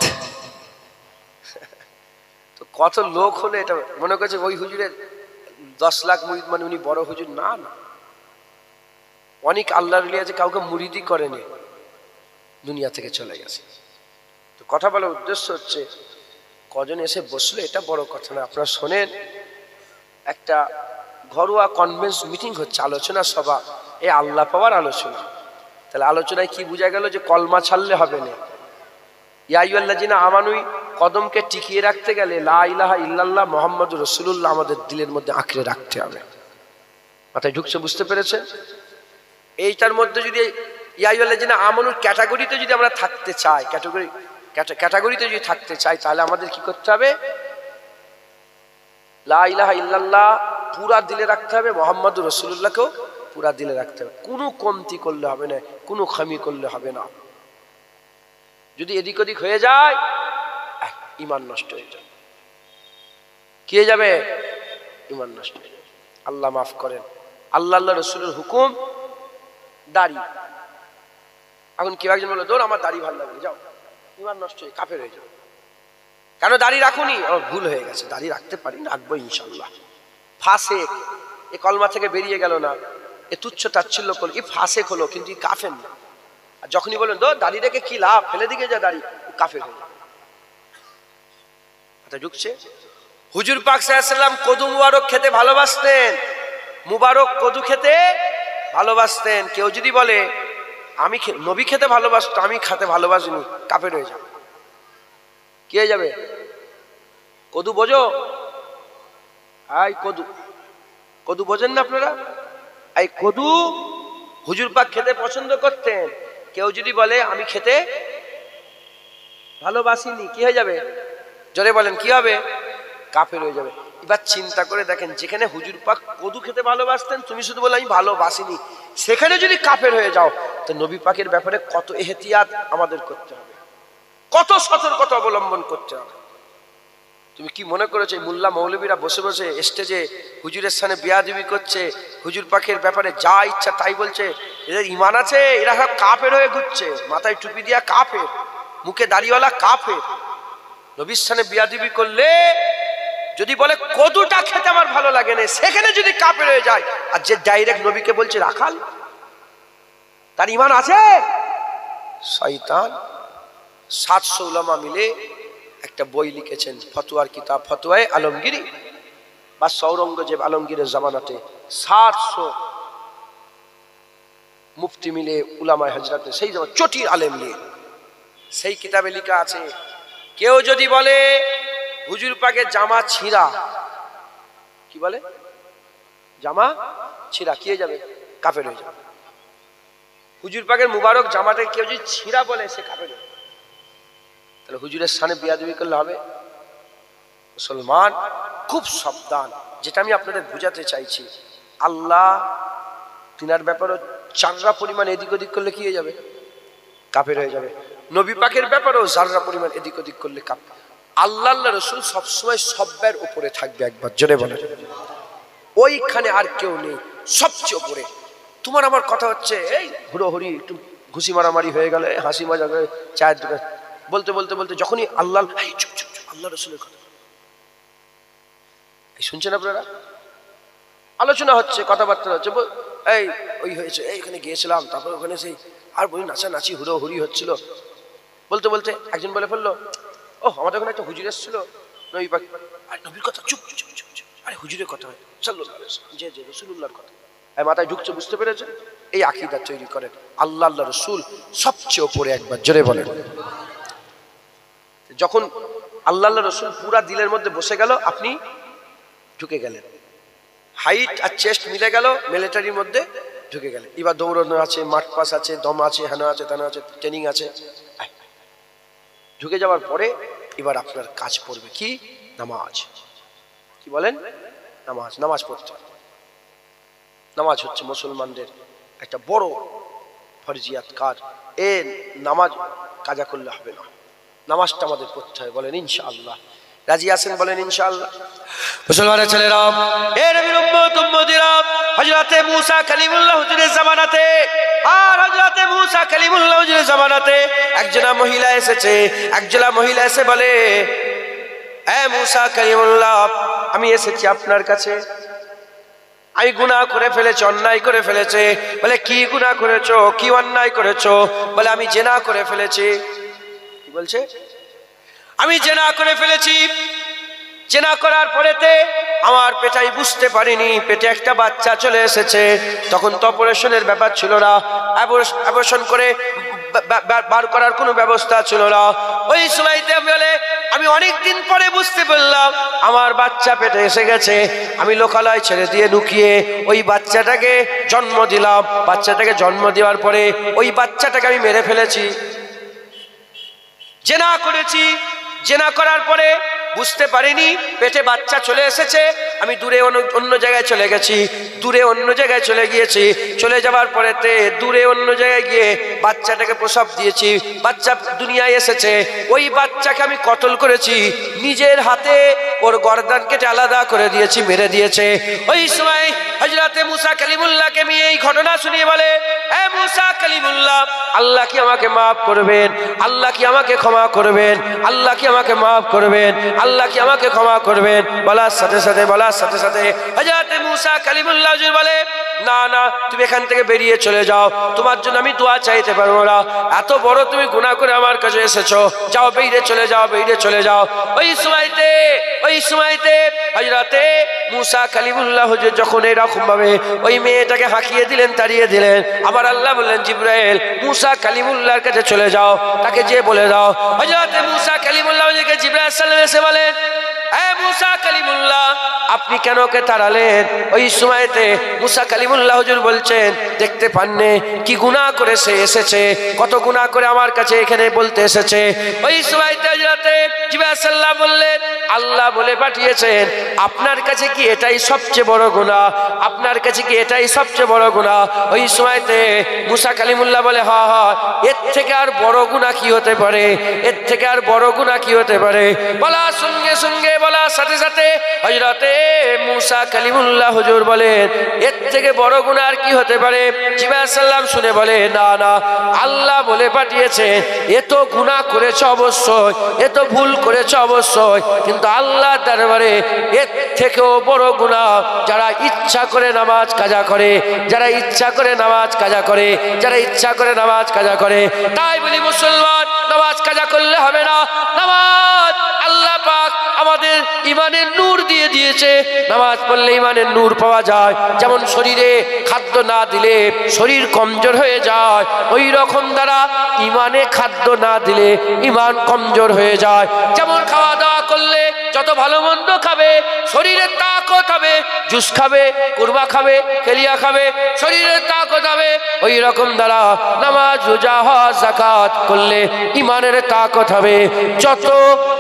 তো কত লোক হলে এটা মনে করছে ওই হুজুরের 10 লাখ মুরিদ মানে উনি বড় হুজুর। না না, অনেক আল্লাহর ওলি আছে কাউকে মুরিদই করেনি, দুনিয়া থেকে চলে গেছে। তো কথা বলার উদ্দেশ্য হচ্ছে কজন এসে বসলে এটা বড় কথা না। আপনারা শোনেন, একটা ঘরোয়া কনভেন্স মিটিং হচ্ছে, আলোচনা সভা, এই আল্লাহ পাওয়ার আলোচনা। তাহলে আলোচনায় কি বোঝা গেল? যে কলমা ছাড়লে হবে না। ইয়া আইয়ুহাল্লাযিনা আমানু কদমকে টিকিয়ে রাখতে গেলে লা ইলাহা ইল্লাল্লাহ মুহাম্মাদুর রাসূলুল্লাহ আমাদের দিলের মধ্যে আঁকড়ে রাখতে হবে। মাথায় ঢুকছে? বুঝতে পেরেছে? এইটার মধ্যে যদি ইয়া আইয়ুহাল্লাযিনা আমানুর ক্যাটাগরিতে যদি আমরা থাকতে চাই, ক্যাটাগরিতে যদি থাকতে চাই, তাহলে আমাদের কি করতে হবে? লা ইলাহা ইল্লাল্লাহ পুরা দিলে রাখতে হবে, মুহাম্মাদুর রাসূলুল্লাহকেও পুরা দিলে রাখতে হবে। কোনো কমতি করলে হবে না, কোনো খামি করলে হবে না। যদি এদিক ওদিক হয়ে যায় ঈমান নষ্ট হয়ে যাবে। কি হয়ে যাবে? ঈমান নষ্ট হয়ে যাবে। আল্লাহ মাফ করেন। আল্লাহ রাসূলের হুকুম দাড়ি। এখন কেউ একজন বলে দৌড় আমার দাড়ি ভালো লাগে, যাও, ঈমান নষ্ট হয়ে কাফের হয়ে যাবে। কেন দাড়ি রাখুনি? আমার ভুল হয়ে গেছে, দাড়ি রাখতে পারি, রাখবো ইনশাল্লাহ। ফাসেক, এ কলমা থেকে বেরিয়ে গেল না, এ তুচ্ছ তাচ্ছিল্য করলো, এ ফাসেক হলো, কিন্তু কাফের না। আর যখনই বলেন দো দাড়ি রেখে কি লাভ, ফেলে দিকে যা দাড়ি, কাফের হয়ে যাবে। ঢুকছে? হুজুর পাক সাল্লাল্লাহু আলাইহি ওয়াসাল্লাম কদু মুবারক খেতে ভালোবাসতেন, মুবারক কদু খেতে ভালোবাসতেন। কেউ যদি বলে আমি নবী খেতে ভালোবাসতো, আমি খেতে ভালোবাসিনি, কাফের হয়ে যাবে। কি হয়ে যাবে? কদু বোঝো? এই কদু, কদু বোঝেন না আপনারা? এই কদু হুজুর পাক খেতে পছন্দ করতেন। কেউ যদি বলে আমি খেতে ভালোবাসিনি, কি হয়ে যাবে? জোরে বলেন, কি হবে? কাফের হয়ে যাবে। এবার চিন্তা করে দেখেন, যেখানে হুজুর পাক কদু খেতে ভালোবাসতেন, তুমি শুধু বলে আমি ভালোবাসিনি, সেখানে যদি কাফের হয়ে যাও, তো নবী পাকের ব্যাপারে কত এহতিয়াত আমাদের করতে হবে, কত সতর্কতা অবলম্বন করতে হবে। তুমি কি মনে করেছো মোল্লা মৌলবীরা বসে বসে স্টেজে হুজুরের সামনে বেয়াদবি করছে, হুজুর পাকের ব্যাপারে যা ইচ্ছা তাই বলছে, এদের ঈমান আছে? এরা সব কাফের হয়ে ঘুরছে, মাথায় টুপি দিয়া কাফের, মুখে দাড়িওয়ালা কাফের। নবীর সামনে বেয়াদবি করলে যদি বলে কদুটা খেতে আমার ভালো লাগে না, সেখানে যদি কাফের হয়ে যায়, আর যে ডাইরেক্ট নবীকে বলছে রাখাল, তার ঈমান আছে? শয়তান। 700 উলামা মিলে একটা বই লিখেছেন, ফতোয়ার কিতাব ফতোয়ায়ে আলমগীরি, বা সৌরঙ্গজেব আলমগীরের জামানাতে 700 মুফতি মিলে, উলামায়ে হযরতে, সেই যেমন চটির আলেম নিয়ে সেই কিতাবে লেখা আছে, কেউ যদি বলে হুজুর পাকের জামা ছিঁড়া, কি বলে? জামা ছিঁড়া, কি হয়ে যাবে? কাফের হয়ে যাবে। হুজুর পাকের মুবারক জামাটা কেউ যদি ছিঁড়া বলে, সে কাফের হয়ে যাবে। তাহলে হুজুরের সামনে বেয়াদবি করলে হবে? মুসলমান খুব সাবধান। যেটা আমি আপনাদের বুঝাতে চাইছি, আল্লাহ তিনার ব্যাপারে চাররা পরিমাণ এদিক ওদিক করলে কি হয়ে যাবে? কাফের হয়ে যাবে। নবী পাকের ব্যাপারেও জাররা পরিমাণ এদিক ওদিক করলে কাফের। আল্লাহ রাসূল সবসময় সব্বের উপরে থাকবে। একবার জোরে বলেন, ওইখানে আর কেউ নেই, সবচেয়ে উপরে। তোমার আমার কথা হচ্ছে এই হুড়োহুড়ি, একটু ঘুষি মারামারি হয়ে গেলে, হাসি মজা করে চায়ের দোকান বলতে বলতে বলতে যখনই আল্লাহ, চুপ চুপ চুপ, আল্লাহ রাসূলের কথা এই শুনছেন আপনারা? আলোচনা হচ্ছে, কথাবার্তা হচ্ছে, এই ওই হয়েছে, এইখানে গিয়েছিলাম, তারপর ওখানে সেই আর বলি নাচানাচি হুড়োহুড়ি হচ্ছিল। বলতে বলতে একজন বলে ফেললো, ও আমাদের ওখানে একটা হুজুর এসেছিল, নবী পাক, আর নবীর কথা, চুপ চুপ চুপ চুপ, আরে হুজুরের কথা হয়, সাল্লাল্লাহু আলাইহি ওয়াসাল্লাম, যে রাসূলুল্লাহর কথা। মাথায় ঢুকছে, বুঝতে পেরেছে? এই আকীদা তৈরি করেন। আল্লাহ আল্লাহ রসুল সবচেয়ে উপরে, একবার জোরে বলেন। যখন আল্লাহ আল্লাহ রসুল পুরা দিলের মধ্যে বসে গেল, আপনি ঢুকে গেলেন, হাইট আর চেস্ট মিলে গেল, মিলিটারির মধ্যে ঢুকে গেলেন। এবার দৌড়ানো আছে, মাঠ পাস আছে, দম আছে, হেনা আছে, তেনা আছে, ট্রেনিং আছে। ঢুকে যাওয়ার পরে এবার আপনার কাজ পড়বে কি? নামাজ। কি বলেন? নামাজ। নামাজ পড়তে। নামাজ হচ্ছে মুসলমানদের একটা বড় ফরজিয়াত কাজ। এ নামাজ কাজা করলে হবে না, নামাজটা আমাদের পড়তে হয়। বলেন ইনশাআল্লাহ। রাজি আছেন? বলেন ইনশাআল্লাহ। মুসলমানের ছেলেরা, এ নবীর উম্মত উম্মতিরা, হযরতে মুসা কালিমুল্লাহ হুজুরের জামানাতে আর হযরতে মুসা কালিমুল্লাহ হুজুরের জামানাতে একজনা মহিলা এসেছে। একজনা মহিলা এসে বলে, এ মুসা কালিমুল্লাহ, আমি এসেছি আপনার কাছে, আমি গুনাহ করে ফেলেছি, অন্যায় করে ফেলেছে। বলে কি গুনাহ করেছো? কি অন্যায় করেছো? বলে আমি জিনা করে ফেলেছি। কি বলছে? আমি জিনা করে ফেলেছি। জিনা করার পরেতে আমার পেটে, আমি বুঝতে পারিনি পেটে একটা বাচ্চা চলে এসেছে। তখন তো অপারেশনের ব্যাপার ছিল না, অপারেশন করে বার করার কোনো ব্যবস্থা ছিল না। ওই সময়তে বলে আমি অনেক দিন পরে বুঝতে পারলাম আমার বাচ্চা পেটে এসে গেছে। আমি লোকালয় ছেড়ে দিয়ে লুকিয়ে ওই বাচ্চাটাকে জন্ম দিলাম। বাচ্চাটাকে জন্ম দেওয়ার পরে ওই বাচ্চাটাকে আমি মেরে ফেলেছি, জিনা করেছি। জিনা করার পরে বুঝতে পারিনি পেটে বাচ্চা চলে এসেছে। আমি দূরে অন্য জায়গায় চলে গেছি, দূরে অন্য জায়গায় চলে গিয়েছি। চলে যাওয়ার পরেতে দূরে অন্য জায়গায় গিয়ে বাচ্চাটাকে প্রসব দিয়েছি। বাচ্চা দুনিয়ায় এসেছে, ওই বাচ্চাকে আমি কতল করেছি, নিজের হাতে ওর গর্দান কেটে আলাদা করে দিয়েছি, মেরে দিয়েছে। ওই সময় হযরতে মুসা কালিমুল্লাহকে নিয়ে এই ঘটনা শুনিয়ে বলে, এ মুসা কালিমুল্লাহ, আল্লাহ কি আমাকে মাফ করবেন? আল্লাহ কি আমাকে ক্ষমা করবেন? আল্লাহ কি আমাকে মাফ করবেন? আল্লাহ কি আমাকে ক্ষমা করবেন? বলার সাথে সাথে হযরতে মুসা কালিমুল্লাহ হুজুর বলে, না না, তুমি এখান থেকে বেরিয়ে চলে যাও, তোমার জন্য আমি দোয়া চাইতে পারবো না। এত বড় তুমি গুনাহ করে আমার কাছে এসেছো, যাও, বেরিয়ে চলে যাও, বেরিয়ে চলে যাও। ওই সময়তে হযরতে মুসা কালিমুল্লাহ হুজুর যখন এরকম ভাবে ওই মেয়েটাকে হাঁকিয়ে দিলেন, তাড়িয়ে দিলেন, আবার আল্লাহ বললেন, জিবরাইল, মুসা কালিমুল্লাহর কাছে চলে যাও, তাকে যে বলে দাও। হযরতে মুসা কালিমুল্লাহ হুজুরকে জিবরাইল সাল্লাল্লাহু আলাইহি ওয়াসাল্লাম এসে বলেন, এ মুসা কালিমুল্লাহ, আপনি কেন ওকে তাড়ালেন? ওই সময়তে মুসা কালিমুল্লাহ হুজুর বলছেন, দেখতে পাননে কি গুনাহ করে সে এসেছে, কত গুনাহ করে আমার কাছে এখানে বলতে এসেছে। ওই সময়তে হযরতে জিবরাইল সাল্লাল্লাহু বললেন, আল্লাহ বলে পাঠিয়েছেন আপনার কাছে কি এটাই সবচেয়ে বড় গুনাহ? আপনার কাছে কি এটাই সবচেয়ে বড় গুনাহ? ওই সময়তে মুসা কালিমুল্লাহ বলে, হ্যাঁ হ্যাঁ, এর থেকে আর বড় গুনাহ কি হতে পারে? এর থেকে আর বড় গুনাহ কি হতে পারে? বলার সঙ্গে সঙ্গে, বলার সাথে সাথে হযরতে মুসা কালিমুল্লাহ হুজুর বলেন, এর থেকে বড় গুনাহ আর কি হতে পারে? জিবরাইল সাল্লাম শুনে বলে, না না, আল্লাহ বলে পাঠিয়েছেন এ তো গুনাহ করেছে অবশ্যই, এ তো ভুল করেছে অবশ্যই, কিন্তু আল্লাহ দরবারে এর থেকেও বড় গুনাহ যারা ইচ্ছা করে নামাজ কাজা করে, যারা ইচ্ছা করে নামাজ কাজা করে, যারা ইচ্ছা করে নামাজ কাজা করে। তাই বলি মুসলমান, নামাজ কাজা করলে হবে না। নামাজ আল্লাহ পাক আমাদের ইমানের নূর দিয়ে দিয়েছে। নামাজ পড়লে ইমানের নূর পাওয়া যায়। যেমন শরীরে খাদ্য না দিলে শরীর কমজোর হয়ে যায়, ওই রকম দ্বারা ইমানে খাদ্য না দিলে ইমান কমজোর হয়ে যায়। যেমন খাওয়া দাওয়া করলে যত ভালো মন্দ খাবে শরীরের তাকত হবে, জুস খাবে, কুরবা খাবে, খেলিয়া খাবে, শরীরের তাকত হবে। ওই রকম দ্বারা নামাজ, রোজা, হজ, যাকাত করলে ইমানের তাকত হবে। যত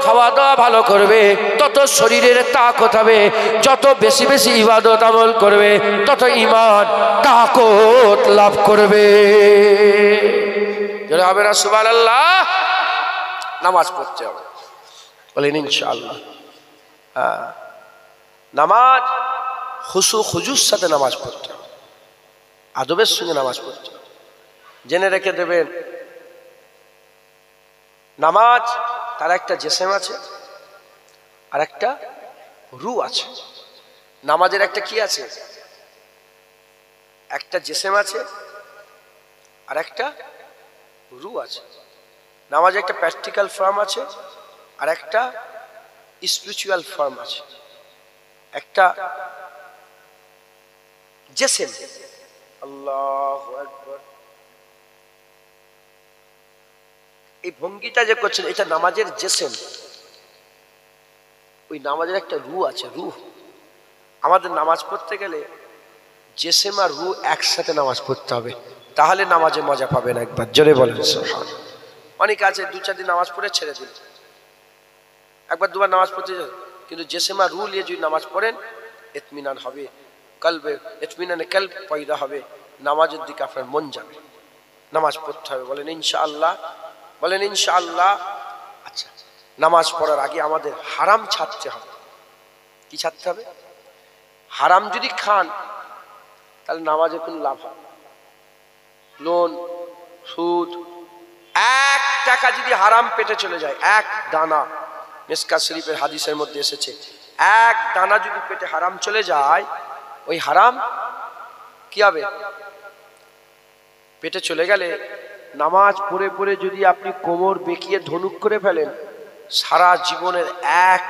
খাওয়া দাওয়া ভালো করবে তত শরীরের তাকত হবে, যত বেশি বেশি ইবাদত আমল করবে তত ইমান তাকত লাভ করবে। যারা হবে না সুবহানাল্লাহ, নামাজ পড়তে হবে, বলেন ইনশাআল্লাহ। নামাজ খুশু খুজুর সাথে নামাজ পড়তে হবে, আদবের সঙ্গে নামাজ পড়তে হবে। জেনে রেখে দেবেন, নামাজ তার একটা জিসম আছে আর একটা রূহ আছে। নামাজের একটা কি আছে? একটা জিসম আছে আর একটা রূহ আছে। নামাজে একটা প্র্যাকটিক্যাল ফর্ম আছে আর একটা স্পিরিচুয়াল ফর্ম আছে। একটা জিসম আল্লাহু আকবার। এই ভঙ্গিটা যে করছেন এটা নামাজের জেসেম। ওই নামাজের একটা রূহ আছে, রূহ। আমাদের নামাজ পড়তে গেলে জেসেম আর রূহ একসাথে নামাজ পড়তে হবে, তাহলে নামাজে মজা পাবেন। একবার জোরে বলেন সুবহানাল্লাহ। অনেকে আছে 2-4 দিন নামাজ পড়ে ছেড়ে দিল, একবার দুবার নামাজ পড়তে যায়, কিন্তু জেসেম আর রূহ নিয়ে যদি নামাজ পড়েন ইতমিনান হবে, কলবে ইতমিনানে কলব পয়দা হবে, নামাজের দিকে আপনার মন যাবে। নামাজ পড়তে হবে, বলেন ইনশাআল্লাহ, বলেন ইনশাআল্লাহ। আচ্ছা, নামাজ পড়ার আগে আমাদের হারাম ছাড়তে হবে। কি ছাড়তে হবে? হারাম যদি খান তাহলে নামাজে কোনো লাভ হবে। লোন, সুদ, 1 টাকা যদি হারাম পেটে চলে যায়, 1 দানা, মিসকাত শরীফের হাদিসের মধ্যে এসেছে, 1 দানা যদি পেটে হারাম চলে যায়, ওই হারাম কি হবে? পেটে চলে গেলে নামাজ পড়ে পড়ে যদি আপনি কোমর বেঁকিয়ে ধনুক করে ফেলেন, সারা জীবনের 1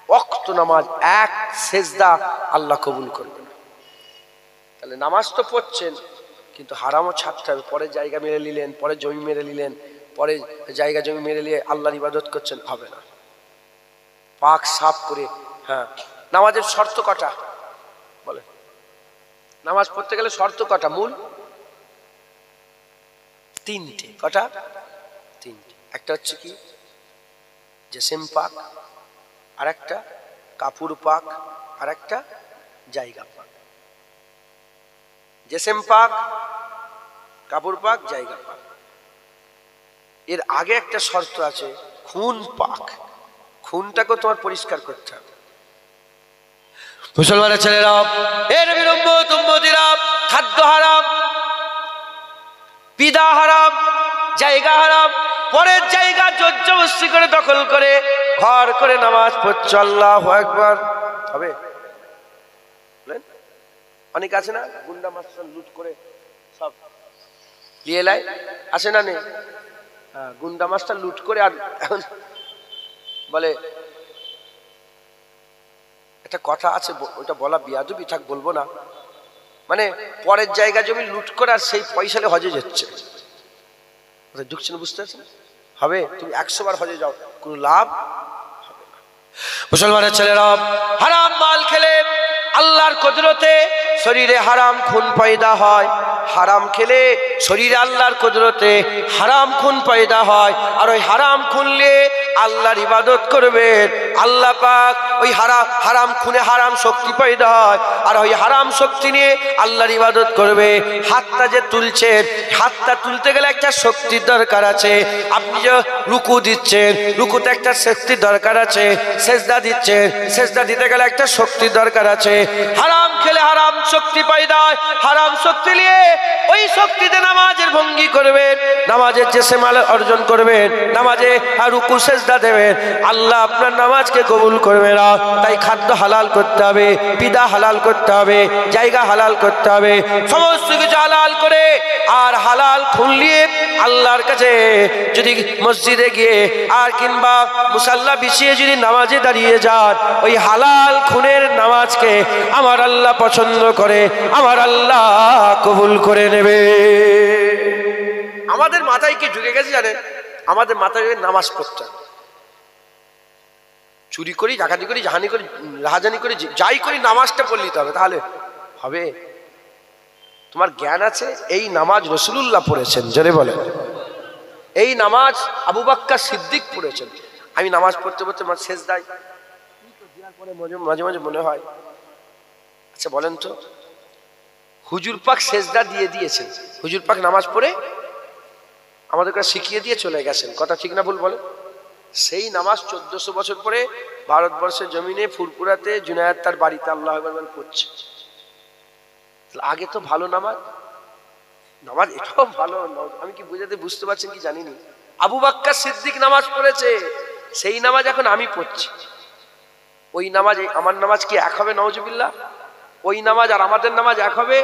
ওয়াক্ত নামাজ, 1 সেজদা আল্লাহ কবুল করবে না। তাহলে নামাজ তো পড়ছেন, কিন্তু হারামও ছাড়তে হবে। পরে জায়গা মেরে নিলেন, পরে জমি মেরে নিলেন, পরে জায়গা জমি মেরে নিয়ে আল্লাহর ইবাদত করছেন, হবে না। পাক সাফ করে। হ্যাঁ, নামাজের শর্ত কটা বলে? নামাজ পড়তে গেলে শর্ত কটা? মূল 3টে। কটা? 3টে। একটা হচ্ছে কি? জেসেম পাক, আর একটা কাপড় পাক, আর একটা জায়গা পাক। জেসেম পাক, কাপড় পাক, জায়গা পাক। এর আগে একটা শর্ত আছে, খুন পাক। খুনটাকে তোমার পরিষ্কার করতে হবে। মুসলমানের ছেলেরা, এর নবীর উম্মত উম্মতিরা, খাদ্য হারাম, পিদা হারাম, জায়গা হারাম, পরের জায়গা জোরজবরদস্তি করে দখল করে ঘর করে নামাজ পড়ছে। আল্লাহু আকবার। হবে? অনেক আছে না, গুন্ডা মাস্টার লুট করে সব নিয়ে লাই, আসে না? নেই? গুন্ডা মাস্টার লুট করে, আর এখন বলে একটা কথা আছে, ওটা বলা বিয়াদবি, থাক বলবো না। মানে পরের জায়গা জমি লুট করে আর সেই পয়সালে হজে যাচ্ছে। ঢুকছে না, বুঝতে পারছেন? হবে? তুমি 100 বার হজে যাও, কোনো লাভ হবে না। মুসলমানের ছেলেরা, হারাম মাল খেলে আল্লাহর কুদরতে শরীরে হারাম খুন পয়দা হয়। হারাম খেলে শরীরে আল্লাহর কুদরতে হারাম খুন পয়দা হয়। আর ওই হারাম খুনলে আল্লাহর ইবাদত করবেন, আল্লাহ পাক ওই হারাম খুনে হারাম শক্তি পয়দা হয়। আর ওই হারাম শক্তি নিয়ে আল্লাহর ইবাদত করবে। হাতটা যে তুলছেন, হাতটা তুলতে গেলে একটা শক্তির দরকার আছে। আপনি যে রুকু দিচ্ছেন, রুকুতে একটা শক্তির দরকার আছে। সেজদা দিচ্ছেন, সেজদা দিতে গেলে একটা শক্তির দরকার আছে। হারাম খেলে হারাম শক্তি পয়দা হয়। হারাম শক্তি নিয়ে ওই শক্তিতে নামাজের ভঙ্গি করবেন, নামাজের জেসেমাল অর্জন করবেন, নামাজে রুকু সেজদা দেবেন, আল্লাহ আপনার নামাজকে কবুল করবে না। তাই খাদ্য হালাল করতে হবে, পিদা হালাল করতে হবে, জায়গা হালাল করতে হবে, সমস্ত কিছু হালাল করে। আর হালাল খুন নিয়ে আল্লাহর কাছে যদি মসজিদে গিয়ে আর কিংবা মুসাল্লা বিছিয়ে যদি নামাজে দাঁড়িয়ে যান, ওই হালাল খুনের নামাজকে আমার আল্লাহ পছন্দ করে, আমার আল্লাহ কবুল করে নেবে। আমাদের মাথায় কি ঢুকে গেছে জানেন? আমাদের মাথায় নামাজ পড়তে, চুরি করি, ডাকাতি করি, জাহানি করি, রাহাজানি করি, যাই করি, নামাজটা পড়ে নিতে হবে, তাহলে হবে? তোমার জ্ঞান আছে? এই নামাজ রাসূলুল্লাহ পড়েছেন, জোরে বলে। এই নামাজ আবু বকর সিদ্দিক পড়েছেন। আমি নামাজ পড়তে পড়তে আমার সেজদায় পরে মাঝে মাঝে মনে হয়, আচ্ছা বলেন তো, হুজুর পাক সেজদা দিয়ে দিয়েছেন, হুজুর পাক নামাজ পড়ে আমাদেরকে শিখিয়ে দিয়ে চলে গেছেন, কথা ঠিক না ভুল বলেন? সেই নামাজ 1400 বছর পরে ভারতবর্ষের জমিনে ফুরপুরাতে জুনায়েদ তার বাড়িতে আল্লাহু আকবার পড়ছে। আগে তো ভালো নামাজ, নামাজ এটাও ভালো। আমি কি বুঝতে পারছেন কি জানিনি? আবু বকর সিদ্দিক নামাজ পড়েছে, সেই নামাজ এখন আমি পড়ছি। ওই নামাজ আমার নামাজ কি এক হবে? নাউজুবিল্লাহ। ওই নামাজ আর আমাদের নামাজ এক হবে?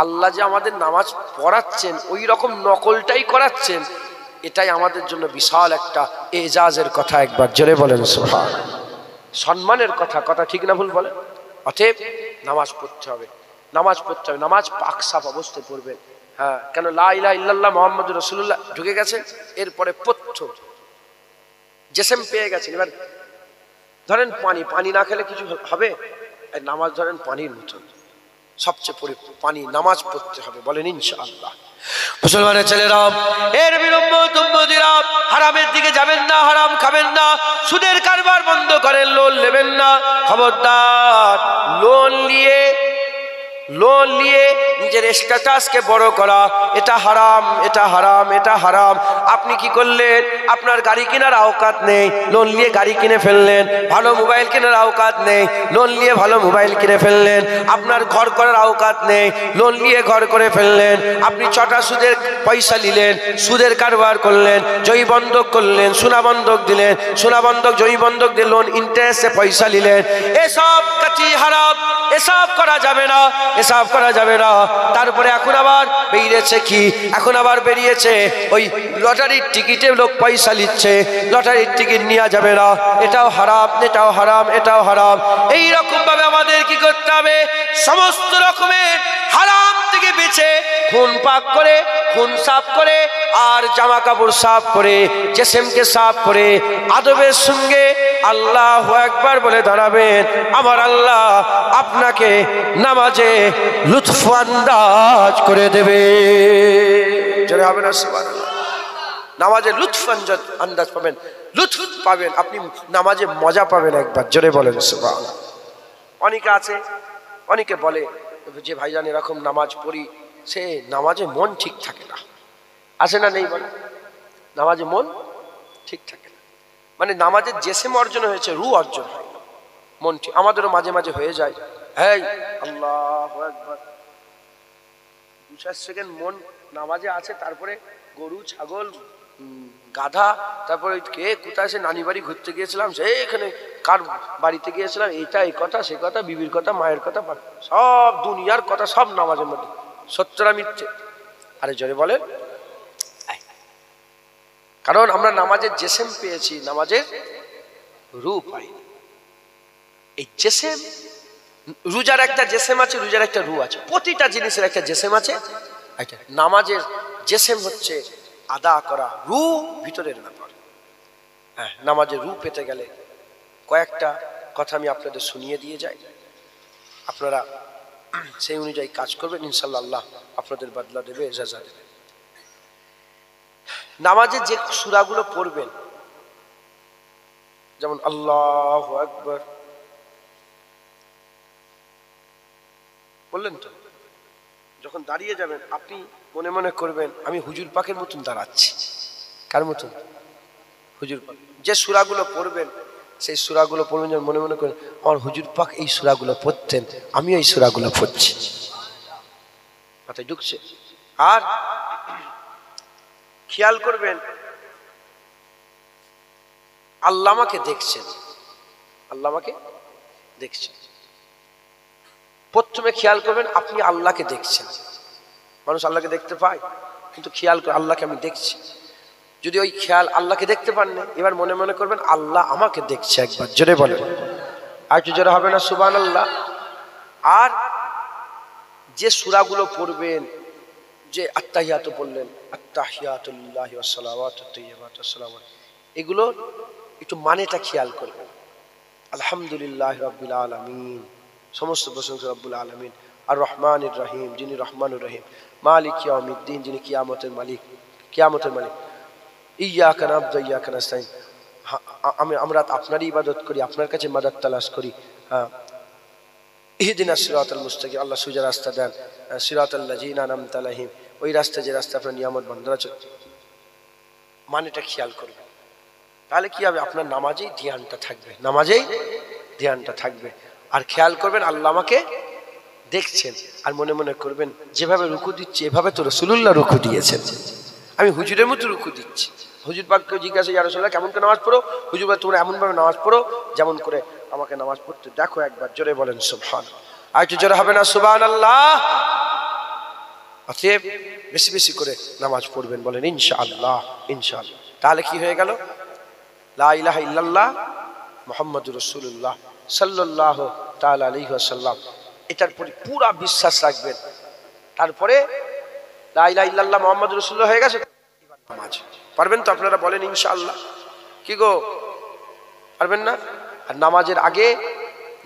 আল্লাহ যে আমাদের নামাজ পড়াচ্ছেন ওই রকম নকলটাই করাচ্ছেন, এটাই আমাদের জন্য বিশাল একটা এজাজের কথা। একবার জোরে বলেন সুবহানাল্লাহ। সম্মানের কথা, কথা ঠিক না ভুল বলেন? অতএব নামাজ পড়তে হবে। নামাজ পড়তে হবে, নামাজ পাক সাফ অবস্থায় পড়বেন। হ্যাঁ, কেন লা ইলাহা ইল্লাল্লাহ মুহাম্মাদুর রাসূলুল্লাহ ঢুকে গেছে, এরপরে প্রথম জেসেম পেয়ে গেছেন। এবার ধরেন পানি না খেলে কিছু হবে? নামাজ ধরেন পানির মতন, সবচেয়ে পানি, নামাজ পড়তে হবে, বলেন ইনশাআল্লাহ। মুসলমানের ছেলেরা, এর বিরুম্মত উম্মতিরা, হারামের দিকে যাবেন না, হারাম খাবেন না, সুদের কারবার বন্ধ করেন, লোন নেবেন না, খবরদার। লোন নিয়ে নিজের স্ট্যাটাসকে বড় করা, এটা হারাম, এটা হারাম, এটা হারাম। আপনি কি করলেন? আপনার গাড়ি কেনার আওকাত নেই, লোন নিয়ে গাড়ি কিনে ফেললেন। ভালো মোবাইল কেনার আওকাত নেই, লোন নিয়ে ভালো মোবাইল কিনে ফেললেন। আপনার ঘর করার আওকাত নেই, লোন নিয়ে ঘর করে ফেললেন। আপনি 6টা সুদের পয়সা নিলেন, সুদের কারবার করলেন, জয়ী বন্ধক করলেন, সোনা বন্ধক দিলেন, সোনা বন্ধক জয়ী বন্ধক দিয়ে লোন ইন্টারেস্টে পয়সা নিলেন। এসব কাজই হারাম, এসব করা যাবে না, এসব করা যাবে না। তারপরে এখন আবার বেরিয়েছে ওই লটারির টিকিটে লোক পয়সা নিচ্ছে, লটারির টিকিট নেওয়া যাবে না, এটাও হারাম, এটাও হারাম, এটাও হারাম। এইরকম ভাবে আমাদের কি করতে হবে? সমস্ত রকমের হারাম থেকে বেঁচে খুন পাক করে, খুন সাফ করে, আর জামা কাপড় সাফ করে, জিসমকে সাফ করে, আদবের সঙ্গে আল্লাহু আকবার বলে দাঁড়াবেন। আমার আল্লাহ আপনাকে নামাজে লুৎফ আন্দাজ করে দেবে। জোরে হবে না সুবহানাল্লাহ? নামাজে লুৎফ আন্দাজ পাবেন, লুৎফ পাবেন, আপনি নামাজে মজা পাবেন একবার। জোরে বলেন সুবহানাল্লাহ। অনেকে বলে যে ভাইজান এরকম নামাজ পড়ি, সে নামাজে মন ঠিক থাকে না। আছে না নেই? বলে নামাজে মন ঠিক থাকে না, মানে নামাজের জেসেম অর্জন হয়েছে, রু অর্জন হয় না, মন ঠিক। আমাদেরও মাঝে মাঝে হয়ে যায়, হ্যাঁ আল্লাহু আকবার, 2-4 সেকেন্ড মন নামাজে আছে, তারপরে গরু, ছাগল, গাধা, তারপরে কে কোথায়, সে নানি বাড়ি ঘুরতে গিয়েছিলাম, সেখানে কার বাড়িতে গিয়েছিলাম, এইটা, এই কথা, সে কথা, বিবির কথা, মায়ের কথা, সব দুনিয়ার কথা, সব নামাজের মধ্যে। সত্যরা মিথ্যে? আরে জোরে বলেন। কারণ আমরা নামাজের জেসেম পেয়েছি, নামাজের রূ পাইনি। এই জেসেম, রোজার একটা জেসেম আছে, রোজার একটা রূ আছে, প্রতিটা জিনিসের একটা জেসেম আছে। নামাজের জেসেম হচ্ছে আদা করা, রূ ভিতরের ব্যাপার। হ্যাঁ, নামাজের রূ পেতে গেলে কয়েকটা কথা আমি আপনাদের শুনিয়ে দিয়ে যাই, আপনারা সেই অনুযায়ী কাজ করবেন, ইনশাআল্লাহ আল্লাহ আপনাদের বদলা দেবে, ইজাজা দেবে। নামাজে যে সূরাগুলো পড়বেন, যেমন আল্লাহু আকবার বললেন তো, যখন দাঁড়িয়ে যাবেন আপনি মনে মনে করবেন আমি হুজুর পাকের মতন দাঁড়াচ্ছি। কার মতন? হুজুর পাক। যে সূরাগুলো পড়বেন, সেই সূরাগুলো পড়বেন যেন মনে মনে করেন আমার হুজুর পাক এই সূরাগুলো পড়তেন, আমিও এই সূরাগুলো পড়ছি। মাথায় ঢুকছে? আর খেয়াল করবেন আল্লাহ আমাকে দেখছেন, আল্লাহ আমাকে দেখছেন। প্রথমে খেয়াল করবেন আপনি আল্লাহকে দেখছেন। মানুষ আল্লাহকে দেখতে পায়, কিন্তু খেয়াল করে আল্লাহকে আমি দেখছি। যদি ওই খেয়াল আল্লাহকে দেখতে পান না, এবার মনে মনে করবেন আল্লাহ আমাকে দেখছে। একবার জোরে বলেন, আর একটু জোরে হবে না সুবহানাল্লাহ? আর যে সূরাগুলো পড়বেন, যে আত্তাহিয়াতু বললেন, আত্তাহিয়াতু লিল্লাহি ওয়াস সালাওয়াতুত তাইয়্যিবাতুস আসসালামু, এগুলো একটু মানেটা খেয়াল করবেন। আলহামদুলিল্লাহি রাব্বিল আলামিন, সমস্ত প্রশংসা রব্বুল আলামিন। আর রহমানির রহিম, যিনি রহমানুর রহিম। মালিক ইয়াউমিদ্দিন, যিনি কিয়ামতের মালিক, কিয়ামতের মালিক। ইয়্যাকা না'বুদু ওয়া ইয়্যাকা নাস্তাইন, আমরা আপনারই ইবাদত করি, আপনার কাছে মাদদ তালাশ করি। হ্যাঁ, ইহদিনাস সিরাতাল মুস্তাকিম, আল্লাহ সোজা রাস্তা দেন। সিরাতাল লাযিনা আন'আমতা আলাইহিম, ওই রাস্তা যে রাস্তা আপনার নিয়ামত বান্দারা চলে। মানেটা খেয়াল করবেন, তাহলে কি হবে? আপনার নামাজেই ধ্যানটা থাকবে, নামাজেই ধ্যানটা থাকবে। আর খেয়াল করবেন আল্লাহ আমাকে দেখছেন, আর মনে মনে করবেন যেভাবে রুকু দিচ্ছি এভাবে তো রাসূলুল্লাহ রুকু দিয়েছেন, আমি হুজুরের মতো রুকু দিচ্ছি। হুজুর পাককে জিজ্ঞাসা, ইয়া রাসূলুল্লাহ কেমন করে নামাজ পড়ো? হুজুর বলে তোমরা এমন ভাবে নামাজ পড়ো যেমন করে আমাকে নামাজ পড়তে দেখো। একবার জোরে বলেন সুবহানাল্লাহ। আর একটু জোরে হবে না সুবহানাল্লাহ? অতএব বেশি বেশি করে নামাজ পড়বেন, বলেন ইনশাআল্লাহ, ইনশাআল্লাহ। তাহলে কি হয়ে গেল? লা ইলাহা ইল্লাল্লাহ মুহাম্মাদুর রাসূলুল্লাহ সাল্লাল্লাহু তাআলা আলাইহি ওয়াসাল্লাম, এটার প্রতি পুরা বিশ্বাস রাখবেন। তারপরে লা ইলাহা ইল্লাল্লাহ মুহাম্মাদুর রাসূলুল্লাহ হয়ে গেছে, নামাজ পারবেন তো আপনারা বলেন ইনশাআল্লাহ? কি গো পারবেন না? আর নামাজের আগে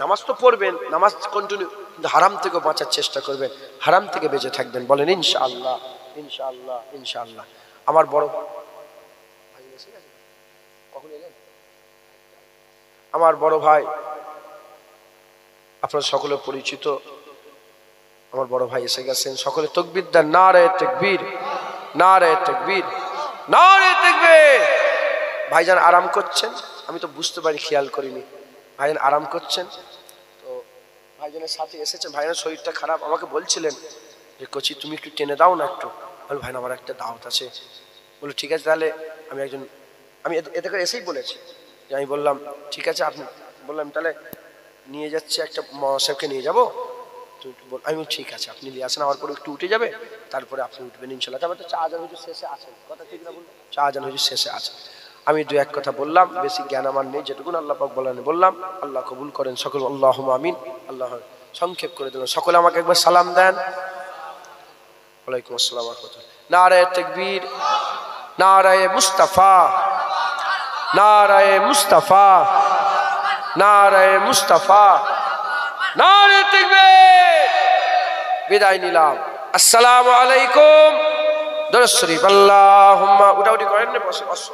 নামাজ তো পড়বেন, নামাজ কন্টিনিউ, কিন্তু হারাম থেকে বাঁচার চেষ্টা করবেন, হারাম থেকে বেঁচে থাকবেন। বলেন ইনশাআল্লাহ, ইনশাআল্লাহ, ইনশাআল্লাহ। আমার বড় ভাই এসে গেছে, কখন এলেন? আমার বড় ভাই, আপনারা সকলে পরিচিত, আমার বড় ভাই এসে গেছেন। সকলে তাকবীর দেন, নারে তাকবীর, নারে তাকবীর, নারে তাকবীর। ভাইজান আরাম করছেন, আমি তো বুঝতে পারি, খেয়াল করিনি। ভাইজান আরাম করছেন, তো ভাইজানের সাথে এসেছেন। ভাইজানের শরীরটা খারাপ, আমাকে বলছিলেন যে কোচি তুমি একটু টেনে দাও না একটু। বল ভাই আমার একটা দাওয়াত আছে। বলো ঠিক আছে তাহলে আমি এতে করে এসেই বলেছি যে আমি বললাম ঠিক আছে, আপনি বললাম তাহলে নিয়ে যাচ্ছে, একটা সাহেবকে নিয়ে যাবো। আমি ঠিক আছে আপনি নিয়ে আসেন, আমার পরে একটু উঠে যাবে, তারপরে আপনি উঠবেন ইনশাল্লাহ। তারপরে তো চা আজান হুজুর শেষে আছেন, কথা ঠিক না বললাম? চা আজান হুজুর শেষে আছে। আমি দু এক কথা বললাম, বেশি জ্ঞান আমার নেই, যেটুকুন আল্লাহ পাক বলেন বললাম। আল্লাহ কবুল করেন সকল, আল্লাহুম্মা আমিন। আল্লাহ সংক্ষেপ করে দেবেন সকলে, আমাকে একবার সালাম দেন। ওয়ালাইকুম আসসালাম ওয়া রাহমাতুল্লাহ। নারে তাকবীর, নারে মুস্তাফা, নারে মুস্তাফা, নারে মুস্তাফা, নারে তাকবীর। বিদায় নিলাম, আসসালামু আলাইকুম। দরুদ শরীফ, আল্লাহুম্মা। উঠাউঠি করেন না, বসে বসে।